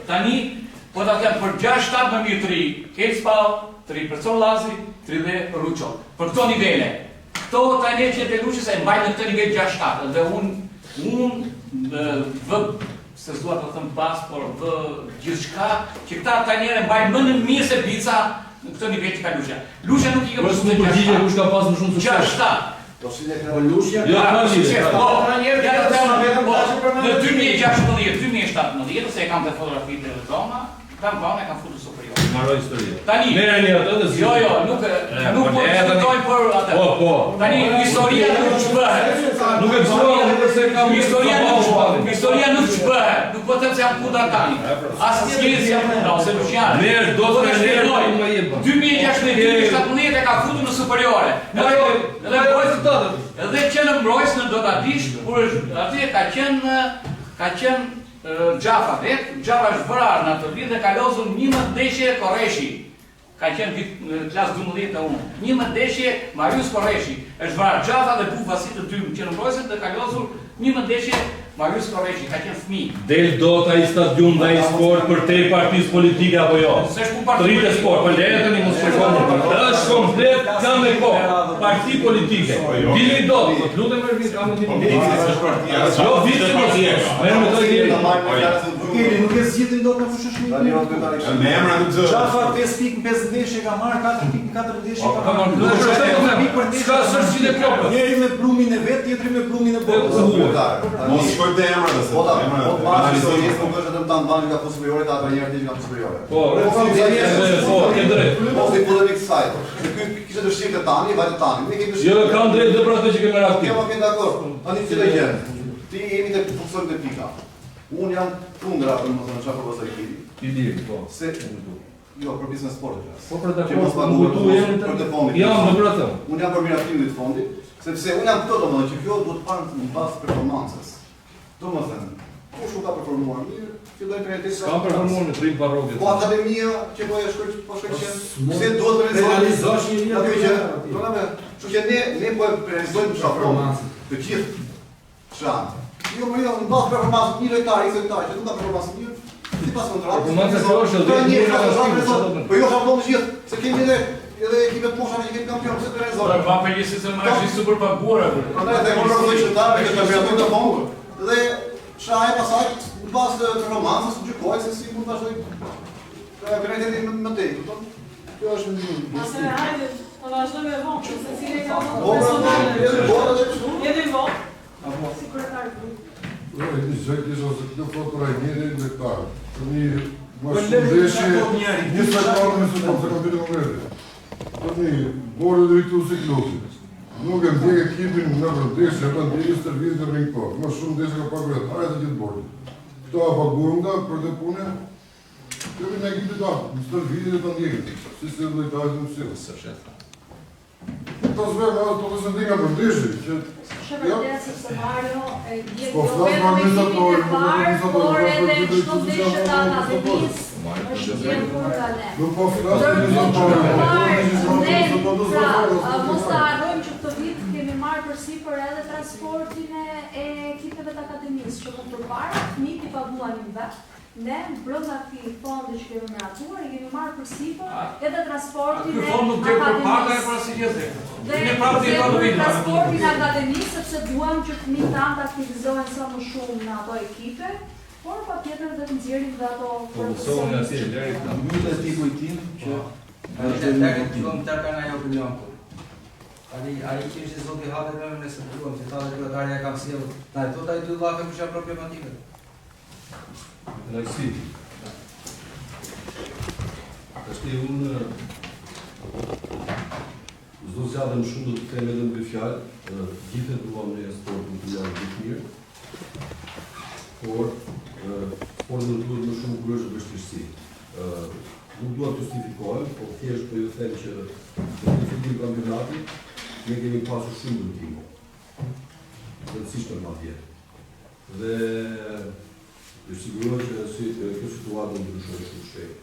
M: tani, po ta them për 6-7 më mirë 3 Kecpall, 3 Person Lazi, 3 dhe Ruço. Për këto nivele. Këto trajnerë që të Lushës e mbajnë në këtë nivel 6-7 dhe unë vë se s'dua të them pas, por vë gjithçka që këta trajnerë mbajnë më në mirë se Bica në këtë nivel që ka Lusha. Lusha nuk i ka
L: pasur më përgjigje kush ka pas më shumë sukses.
M: 6-7.
I: Po si ne kemi Lusha?
L: Jo,
M: në 2016-2017 se e kam të fotografitë e Roma, kam vënë e kam futur superior.
L: Mbaroj historia.
M: Tani.
L: Merreni atë dhe
M: Jo, nuk po diskutoj për atë.
L: Po.
M: Tani historia nuk ç'bëhet.
L: Nuk e bëjmë nëse kam
M: historia nuk ç'bëhet. Nuk po them se jam kundër tani. As skills jam kundër, se nuk janë.
L: Merr do të merr më jep.
M: 2016-2017 e ka futur në superiore. Edhe rezultatet. Edhe që në mbrojtës në Dotatisht, kur aty ka qenë Gjafa vetë, Gjafa është vrarë në atë vit dhe ka lozur 11 ndeshje Korreshi. Ka qenë vit në klasë 12 unë. 11 ndeshje Marius Korreshi. Është vrarë Gjafa dhe Bufasi të dy që në mbrojtës dhe ka lozur 11 ndeshje Marius Korreshi. Ka qenë fëmijë.
L: Del dot ai stadium dhe ai sport për te partisë politike apo jo?
M: S'është për parti
L: politike. Sport, për leje tani mos shkojmë. Është komplet kam me kohë. Parti politike. Dini dot, po lutem më vit kam një. Jo, vit mos jesh. Merr me të
A: Keni, nuk e zgjidhni dot në fushëshmit.
F: Me emra nuk zë.
A: Qafa 5 pikë në 50 ndeshje ka marrë, 4 pikë në 4 ndeshje ka
L: Ka marrë. Ska s'është që kjo.
A: Njeri me plumin e vet, tjetri me plumin e botës.
F: Mos shkoj te emrat se.
G: Po ta, analizojmë nuk është vetëm ta mbani nga superiore, ta trajnerët dinë nga superiore.
L: Po, ke drejt.
G: Po si polemik saj. Se ky kishte dëshirë të tani, vajte tani. Ne kemi dëshirë.
L: Jo, kanë drejt dhe për atë që kemi aktiv.
G: Jo, kemi dakord. Tani çfarë gjë? Ti jemi të funksionit të pika. Unë jam kundra për më thënë çfarë propoza i kiti.
L: I di, po.
G: Se jo, për biznes sportit.
L: Po për të jam në për atë.
G: Unë jam për miratimin e fondit, sepse unë jam këto domethënë që kjo duhet parë në bazë performancës. Domethënë, kush u ka performuar mirë, filloi trajtimi.
L: Ka performuar në trim parrokët.
G: Po akademia që po e shkoj po shkojnë. Se duhet të realizosh një gjë. Kështu që ne po e realizojmë performancën. Të gjithë çan. Jo, më jo, në bazë performancë një lojtar, një lojtar që nuk ka performancë mirë, si pas kontratës.
L: Performanca kjo është
G: po jo harmonë gjithë, se kemi edhe ekipet poshave që kemi kampion, pse të realizojmë.
M: Pra pa përgjithësi se më është super paguara.
G: Prandaj te unë rrugë qytetarë që kampionatin të fondur. Dhe shaj pasaj në bazë të performancës gjykoj se si mund të vazhdoj kreditin më tej, kupton? Kjo është një.
H: Ase hajde, po vazhdojmë me vonë, se cili ka vonë. Jeni vonë. Si kryetar.
N: Jo, e një gjëjt ishë ose këtë fotora e njëri në lektarë. Një më shumë deshe, një sekundë me se kompitin më mërdi. Një, borë dhe rritu si klubi. Nuk e ndjek ekipin në vërdeshe, e për ndjek stërvizit e ringtor. Më shumë deshe ka paguret, aje të gjithë bordi. Këto a pagurum da për dhe pune, kërëve në ekipit da, në stërvizit e të ndjekit. Si se dojtajt në mësirë. Të zve me ato të sëndinga për ndeshje, që...
D: Shërbëtja si Mario e djekë
N: Po,
D: jo vetëm ekipin e parë, por edhe çdo ndeshje të akademisë është djekur nga ne.
N: Nuk po flasë të një
D: Mos të harrojmë që këtë vit kemi marrë përsipër edhe transportin e ekipeve të akademisë, që përpara fëmijët i paguanin vetë. Ne, brenda këtij fondi që kemi miratuar, i kemi marrë përsipër edhe transportin e akademisë. Dhe transportin e akademisë, sepse duam që fëmijët tanë të aktivizohen sa më shumë në ato ekipe, por patjetër dhe të nxjerrim dhe ato
C: Mësohen atje, deri këta.
A: Mbyllë ti kujtim që
O: Deri këta kanë ajo opinion. Ai që ishte zoti hapet me nëse duam, që ta kryetarja ka sjellë. Na e thotë ai dy llafe kush janë problematikët.
C: Lajsi. Ashtë unë zdo zjadëm shumë do të them edhe në dy fjalë, gjithë e duam në sportin të janë gjithë mirë, por sportin në duhet më shumë kur është vështirësi. Nuk duhet të justifikohem, po thjesht për ju them që në fillim kampionatit ne kemi pasur shumë ndërtime. Rëndësisht për madje. Dhe ju siguroj që kjo situatë në ndryshoj shumë shpejt.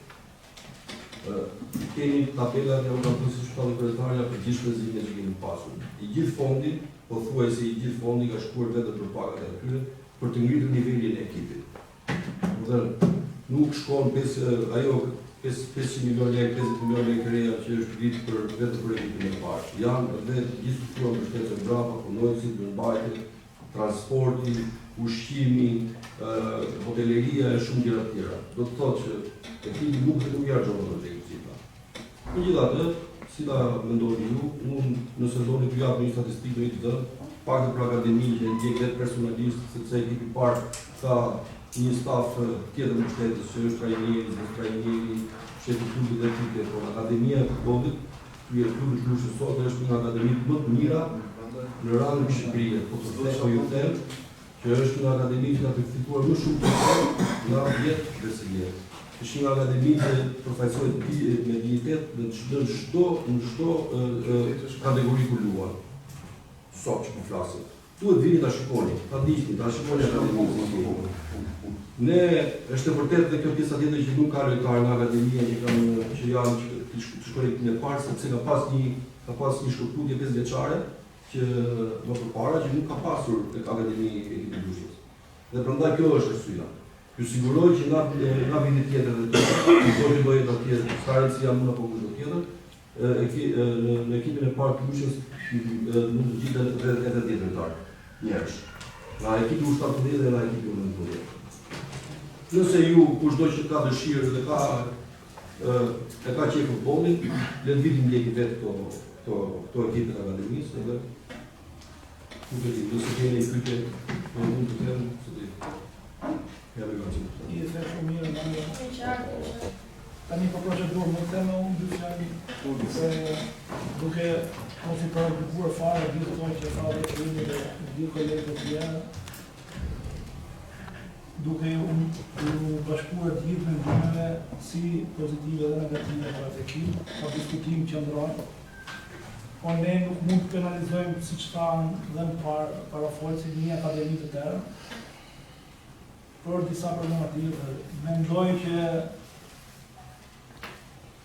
C: Kemi tabelat e organizacionit shkollë kryetarja për gjithë shpenzimet që kemi pasur. I gjithë fondi, pothuajse i gjithë fondi ka shkuar vetëm për pagat e atyre për të ngritur nivelin e ekipit. Dhe nuk shkon ajo 500 milion lekë, 50 milion lekë reja që është vit për vetëm për ekipin e parë. Janë edhe gjithë struktura mbështetëse mbrapa, punojësit, mbajtje, transporti, ushqimi, hoteleria e shumë gjëra të tjera. Do të thotë që ekipi nuk jarxhon ato cifra. Megjithatë, si ta mendoni ju, unë nëse doni t'ju jap një statistikë në këtë, pak për akademinë që ndjek vetë personalisht, sepse ekipi i parë ka një staf tjetër mbështetës që është trajneri, shefi klubit dhe ekipit, por akademia e futbollit, ky klubi i Klusht sot është një akademi më të mira në rangën e Shqipërisë, po ju them që është një akademi që ka përfituar më shumë nga vjetë dhe se vjetë. është një akademi që përfaqësohet me dignitet në çdo kategori ku luan. Sot që po flasim. Duhet vini ta shikoni, ta ndiqni, ta shikoni akademinë. Ne është e vërtetë dhe kjo pjesa tjetër që nuk ka lojtarë nga akademia që janë të shkollën e parë, sepse ka pas një shkëputje 5 vjeçare që më përpara që nuk ka pasur akademi e Klushtës. Dhe prandaj kjo është arsyeja. Ju siguroj që nga vini tjetër dhe tjetër, do jetë atje, s'ka rëndësi jam unë apo kushdo tjetër, në ekipin e parë të Klushtës mund të gjiten edhe 10 lojtarë, njerësh. Nga ekipi u 17 dhe nga ekipi u 19.
K: Nëse ju kushdo që ka dëshirë dhe ka qejf futbollin, le të vitin ndjeki vetë këto ekipet akademisë edhe nuk e di, nëse keni i pyetje mund të them se di. Ja me gacim.
J: I e the shumë mirë, tani po procedurë më të me unë dy fjali, se duke mos i përbuar fare, gjithë tonë që ka dhe krimi dhe gjithë kolegët të tjerë, duke u bashkuar të gjithë mendimeve si pozitive dhe negative për atë ekip, pa diskutim qendror. Po ne nuk mund të penalizojmë siç thanë dhe më parafolësit një akademi të tërë për disa problematikë. Mendoj që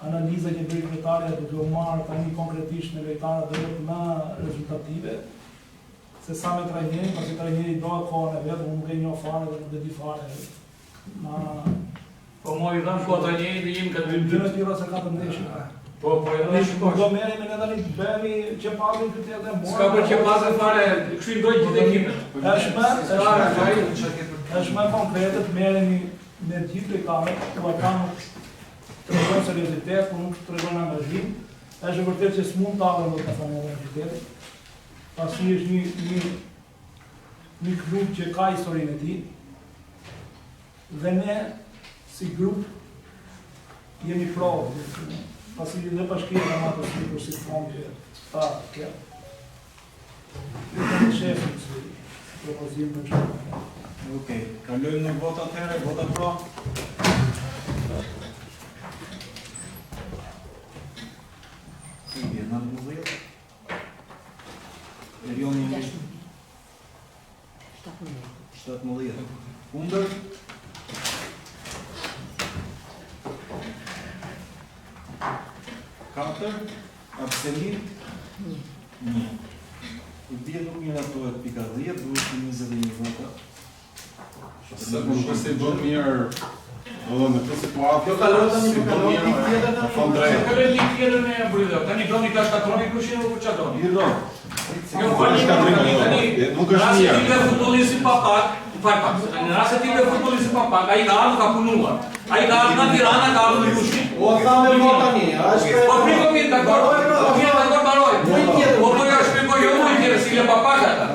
J: analiza që bëri kryetarja duke u marrë tani konkretisht në lojtarët dhe më rezultative, se sa me trajnerin, pasi trajneri do kohën e vetë, unë nuk e njoh fare dhe nuk e di fare.
M: Po mo i dhanë ko trajneri dhe jemi këtë dy
J: në tira se ka të ndeshën.
M: Po i dhanë shikosh.
J: Do merremi ne tani të bëhemi qepazin këtë edhe morë.
M: S'ka për qepazin fare, kështu i ndojnë gjithë ekipet.
J: Është më konkrete të merremi me gjithë lojtarët, ku ata nuk tregon seriozitet, ku nuk tregon angazhim. Është vërtet që s'mund të hapën dot ata në qytet. Pasi është një klub që ka historinë e tij. Dhe ne si grup jemi provë. Pasi dhe bashkia ka marrë për si fond që ta kjo. Ju të shefim si propozim për që.
A: Okej, kalojmë në vota atëherë, vota pro. I bje, në të muzirë. Erioni 17. Kundër. Katër. Abstenim. 1. I bje nuk miratohet pika 10, duhet 21 vota.
F: Se më shpesi do mirë, në këtë situatë,
A: kjo kalon tani
F: si do mirë, fond drejtë.
M: Kjo kalon një tjetër me brydo, tani doni ka shkatroni kushin apo ç'a doni?
A: Jo.
F: Nuk është mirë.
M: Në futbollistin pa pak, në rast se ti ke futbollistin pa pak, ai ka ardhur ka punuar. Ai ka ardhur në Tiranë, ka ardhur në Lushnjë.
G: O thamë më tani,
M: po primo mirë, dakor. Po mirë, dakor, mbaroj. Po ja shpjegoj jo më tjetër si le pa pak ata.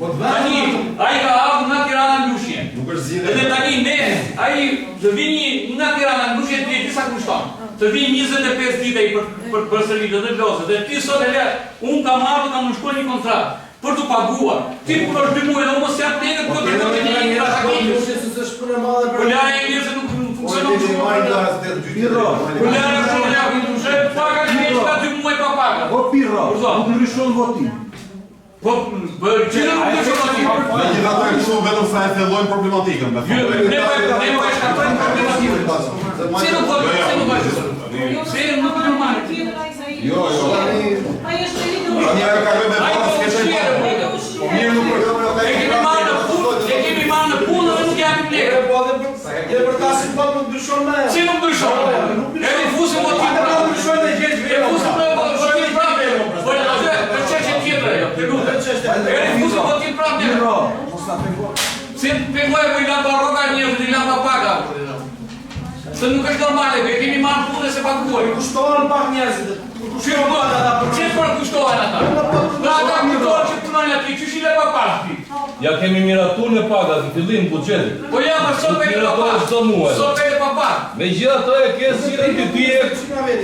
M: Tani, ai ka ardhur në Tiranë në Lushnjë.
F: Nuk është zgjidhje.
M: Edhe tani ne, ai të vini në Tiranë në Lushnjë ti sa kushton. Të vini 25 ditë për servitë dhe lozë. Dhe ti sot e le, unë kam ardhur kam shkruar një kontratë për të paguar. Ti për 2 muaj dhe mos jap lekë për të një Po lajë e se nuk funksionon shumë. Po lajë se paga një ka 2 muaj pa paga.
A: Po pirro, nuk ndryshon votim.
M: Po, që nuk ndryshon votim.
F: Megjithatë kështu vetëm sa e thellojnë problematikën.
M: Ne po e shkatrojmë problematikën. Si nuk po, si nuk vazhdon. Se nuk do marrë.
F: Jo.
H: Ai është i lidur.
F: Tani ajo kalon me pas kesh. Po mirë nuk është.
M: E kemi marrë në punë dhe nuk japim lekë.
G: Po dhe për ta si po nuk ndryshon më.
M: Si nuk ndryshon? Edhe fusim votim prapë.
G: Ndryshon dhe gjë.
M: Fusim votim prapë. Po atë çështje tjetër ajo. Të lutem. Edhe fusim votim prapë.
A: Pirro, mos ta pengoj.
M: Si pengoj po i la barroga një dhe la pa paga. Se nuk është normale, e kemi marrë punë se paguar.
G: Kushtohen pak njerëzit.
M: Çfarë do ata? Çfarë për kushtohen ata? Ata kushtohen që punojnë aty, çish i le pa paga.
L: Ja kemi miratuar në paga në fillim buxhetit.
M: Po ja, po sot me pa paga. Sot me pa paga.
L: Megjithatë e ke zgjidhur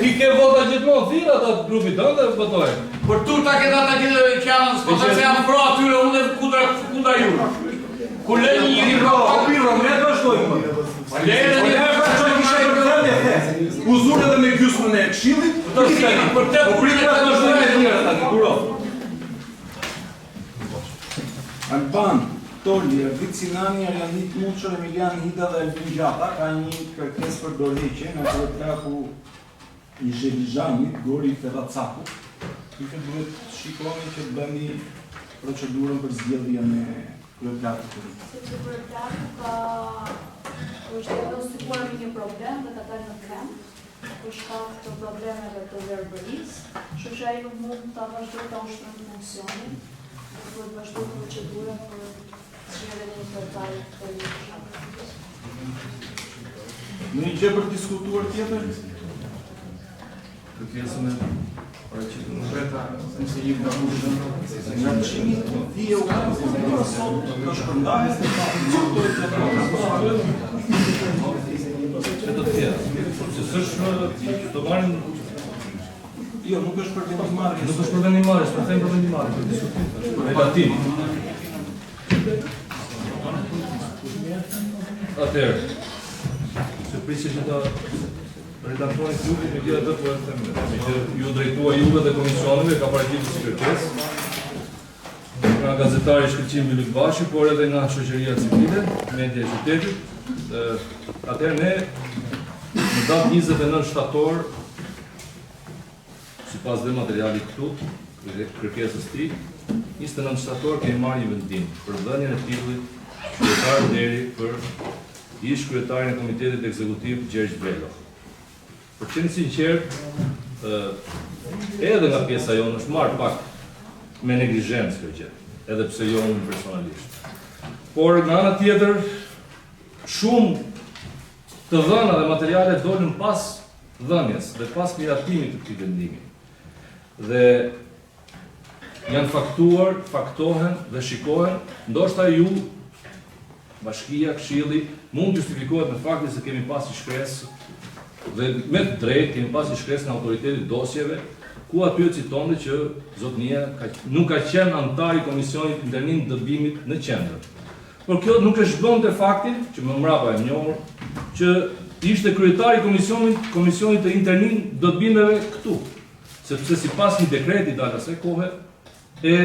L: ti ke vota gjithmonë thirr ata grupit tënd votojnë.
M: Për turta që ata që janë sponsor se janë pro aty unë kundra ju. Ku le një
A: pirro, ne do shtojmë.
G: Uzur edhe me gjysmën e këshillit,
M: për të pritet të shtojmë të tjerë tani, duro.
A: Alban, Toli, Ervit Sinani, Arjanit Muçër, Emilian Hida dhe Elvin Gjata ka një kërkesë për dorëheqje në kryetraku i Zhelizhanit, Gori Ferracaku. Ju duhet shikoni që të bëni procedurën për zgjedhjen e kryetrakut të ri.
D: Sepse kryetraku është diagnostikuar me një problem dhe ka dalë në krem për shkak të problemeve të verbërisë, kështu që ai nuk mund ta vazhdojë ta ushtrojë funksionin, duhet vazhdojë procedurën për zgjedhjen e kryetrarit të ri.
A: Në një gjë për diskutuar tjetër?
C: Kërkesën e paraqitën në
A: Veta, nëse një nga pushën, nga qimit, dhije u ka diskutuar sot të shpërndajes të diskutuar të
C: që të tjera. Se s'është të marrin.
A: Jo, nuk është për vendimarrje.
C: Nuk është për vendimarrje, s'po them për vendimarrje, për diskutim. Relativ. Atëherë, se prisje që ta redaktorin klubit, me tjera të po e them, që ju drejtua juve dhe komisionëve, ka paraqitur si kërkesë, nga gazetari Shkëlqim Bylyk Bashi, por edhe nga shoqëria civile, media e qytetit. Atëherë ne, në datë 29 shtator, sipas dhe materialit këtu, kërkesës ti, 29 shtator kemi marrë një vendim për dhënien e titullit kryetar deri për ish kryetarin e Komitetit Ekzekutiv Gjergj Belo. Për të qenë sinqert, edhe nga pjesa jonë është marrë pak me neglizhencë kjo gjë, edhe pse jo unë personalisht. Por nga ana tjetër, shumë të dhëna dhe materiale dolën pas dhënjes dhe pas miratimit të këtij vendimi. Dhe janë faktuar, faktohen dhe shikohen, ndoshta ju, bashkia, këshilli, mund të justifikohet me faktin se kemi pasi shkresë dhe me të drejtë kemi pasi shkresë në autoritetit dosjeve, ku aty e citoni që zotnia nuk ka qenë antar i Komisionit Internim të Dëbimit në qendër. Por kjo nuk e shbën të faktin, që më mbrapa e njohur, që ishte kryetari i Komisionit të Internim të Dëbimeve këtu, sepse sipas një dekreti dalë asaj kohe e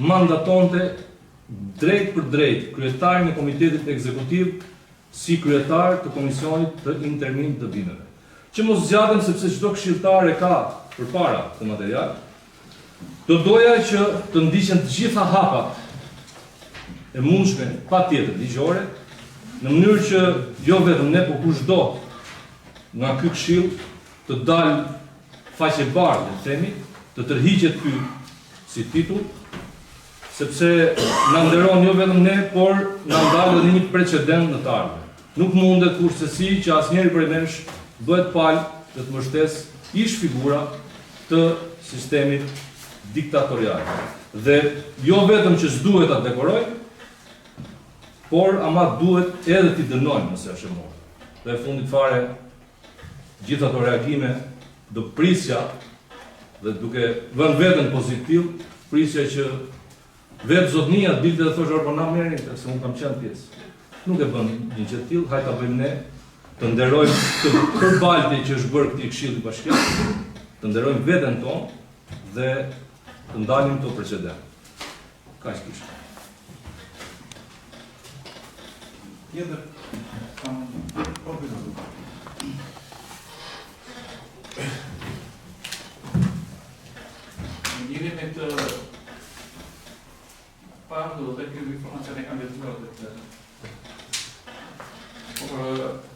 C: mandatonte drejt për drejt kryetarin e Komitetit Ekzekutiv si kryetar të Komisionit të Internim të Dëbimeve. Që mos zgjatem sepse çdo këshilltar e ka përpara të material, do doja që të ndiqen të gjitha hapat e mundshme patjetër ligjore, në mënyrë që jo vetëm ne, por kushdo nga ky këshill të dalë faqe bardhë, le të themi, të tërhiqet ky si titull, sepse na nderon jo vetëm ne, por na ndalë edhe një precedent në të ardhmen. Nuk mundet kurse që asnjëri prej nesh bëhet palë dhe të mbështesë ish figura të sistemit diktatorial. Dhe jo vetëm që s'duhet ta dekorojmë, por ama duhet edhe t'i dënojmë nëse është e morë. Dhe e fundit fare, gjitha ato reagime do prisja dhe duke vënë veten pozitiv, prisja që vetë zotnia dilte dhe thoshte orpo na merrni, se unë kam qenë pjesë. Nuk e bën një gjë të tillë, hajta bëjmë ne, të nderojmë të përbalti që është bërë këtij këshilli bashkiak, të nderojmë veten tonë dhe të ndalim këto precedent. Kaq kisha.
A: Tjetër, kam opinion.
M: Në lidhje me të parë dhe kjo informacion e kam vetuar dhe por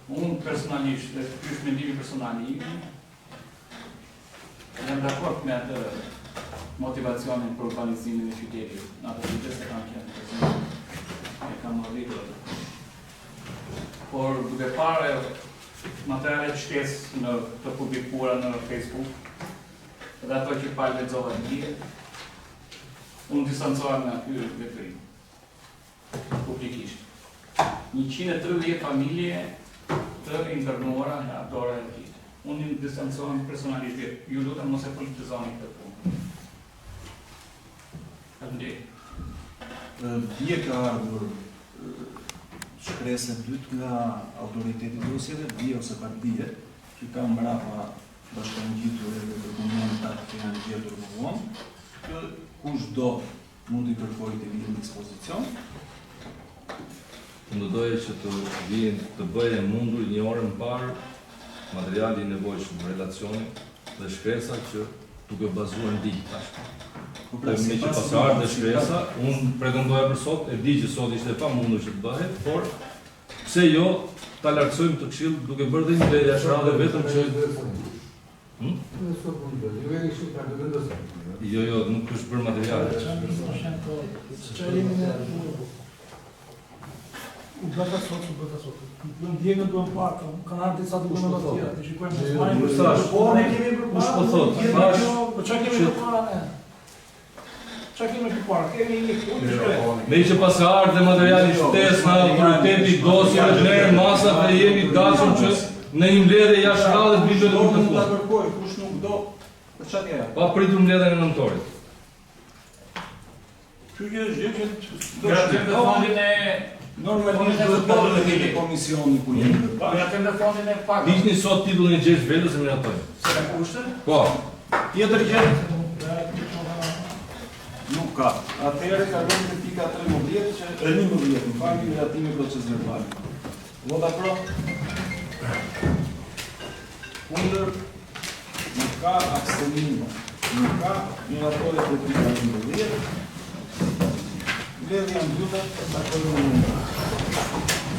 M: unë personalisht, dhe ky është mendimi personal i im, jam dakord me atë motivacionin për urbanizimin e qytetit, në atë qytet se kam qenë personal, e kam arritur atë. Por duke parë materialet shtesë në të publikuara në Facebook, dhe ato që pa lexohen mirë, unë distancohem nga ky veprim publikisht. 130 familje të internuara nga autorë e tij. Unë distancohem personalisht, ju lutem mos e politizoni këtë punë. Faleminderit.
A: Dje ka ardhur shkresë e dytë nga autoriteti dosjeve, dje ose pak dje, që ka mbrapa bashkangjitur edhe dokumentat që janë gjetur më vonë, që kushdo mund t'i kërkojë të vijë në dispozicion.
C: Unë do doja që të vijnë të bëje mundur një orë më parë materiali i nevojshëm, relacioni dhe shkresa që duke bazuar në digj tash. Me që pasar dhe shkresa, unë pretendoja për sot, e di që sot ishte pa mundur që të bëhet, por pse jo ta lartësojmë të këshill duke bërë dhe një jashtëradhë vetëm që Jo, nuk është bërë materiale.
J: U bëta sot. Në ndjekën duhem pak, kanë ardhur disa dokumente të tjera, të shikojmë më së
G: Po ne kemi përpara.
J: Po çka kemi përpara ne? Çka kemi përpara? Kemi një punë.
L: Me që pas ka ardhur materiali shtesë na autoriteti dosjeve merr masat dhe jemi të gatshëm që në një mbledhje jashtë radhës bëjmë
A: Do
L: të
A: mund ta
L: punë.
A: kërkoj, kush nuk do, për çfarë tjera?
L: Pa pritur mbledhjen e nëntorit.
A: Kjo është gjë që
M: Do të kemë fondin e
A: normalisht do të bëhet në komisioni ku jemi.
M: do të kemë fondin e pak.
L: Hiqni sot titullin e Gjergj Velës e miratojmë.
M: Se ka kushte?
L: Po.
A: Tjetër gjë nuk ka. Atëherë kalojmë te pika 13 që 11, në fakt miratimi proces verbal. Vota pro. Kundër nuk ka abstenim. Nuk ka miratohet te pika 11. Mbledhja mbyllur, takojmë në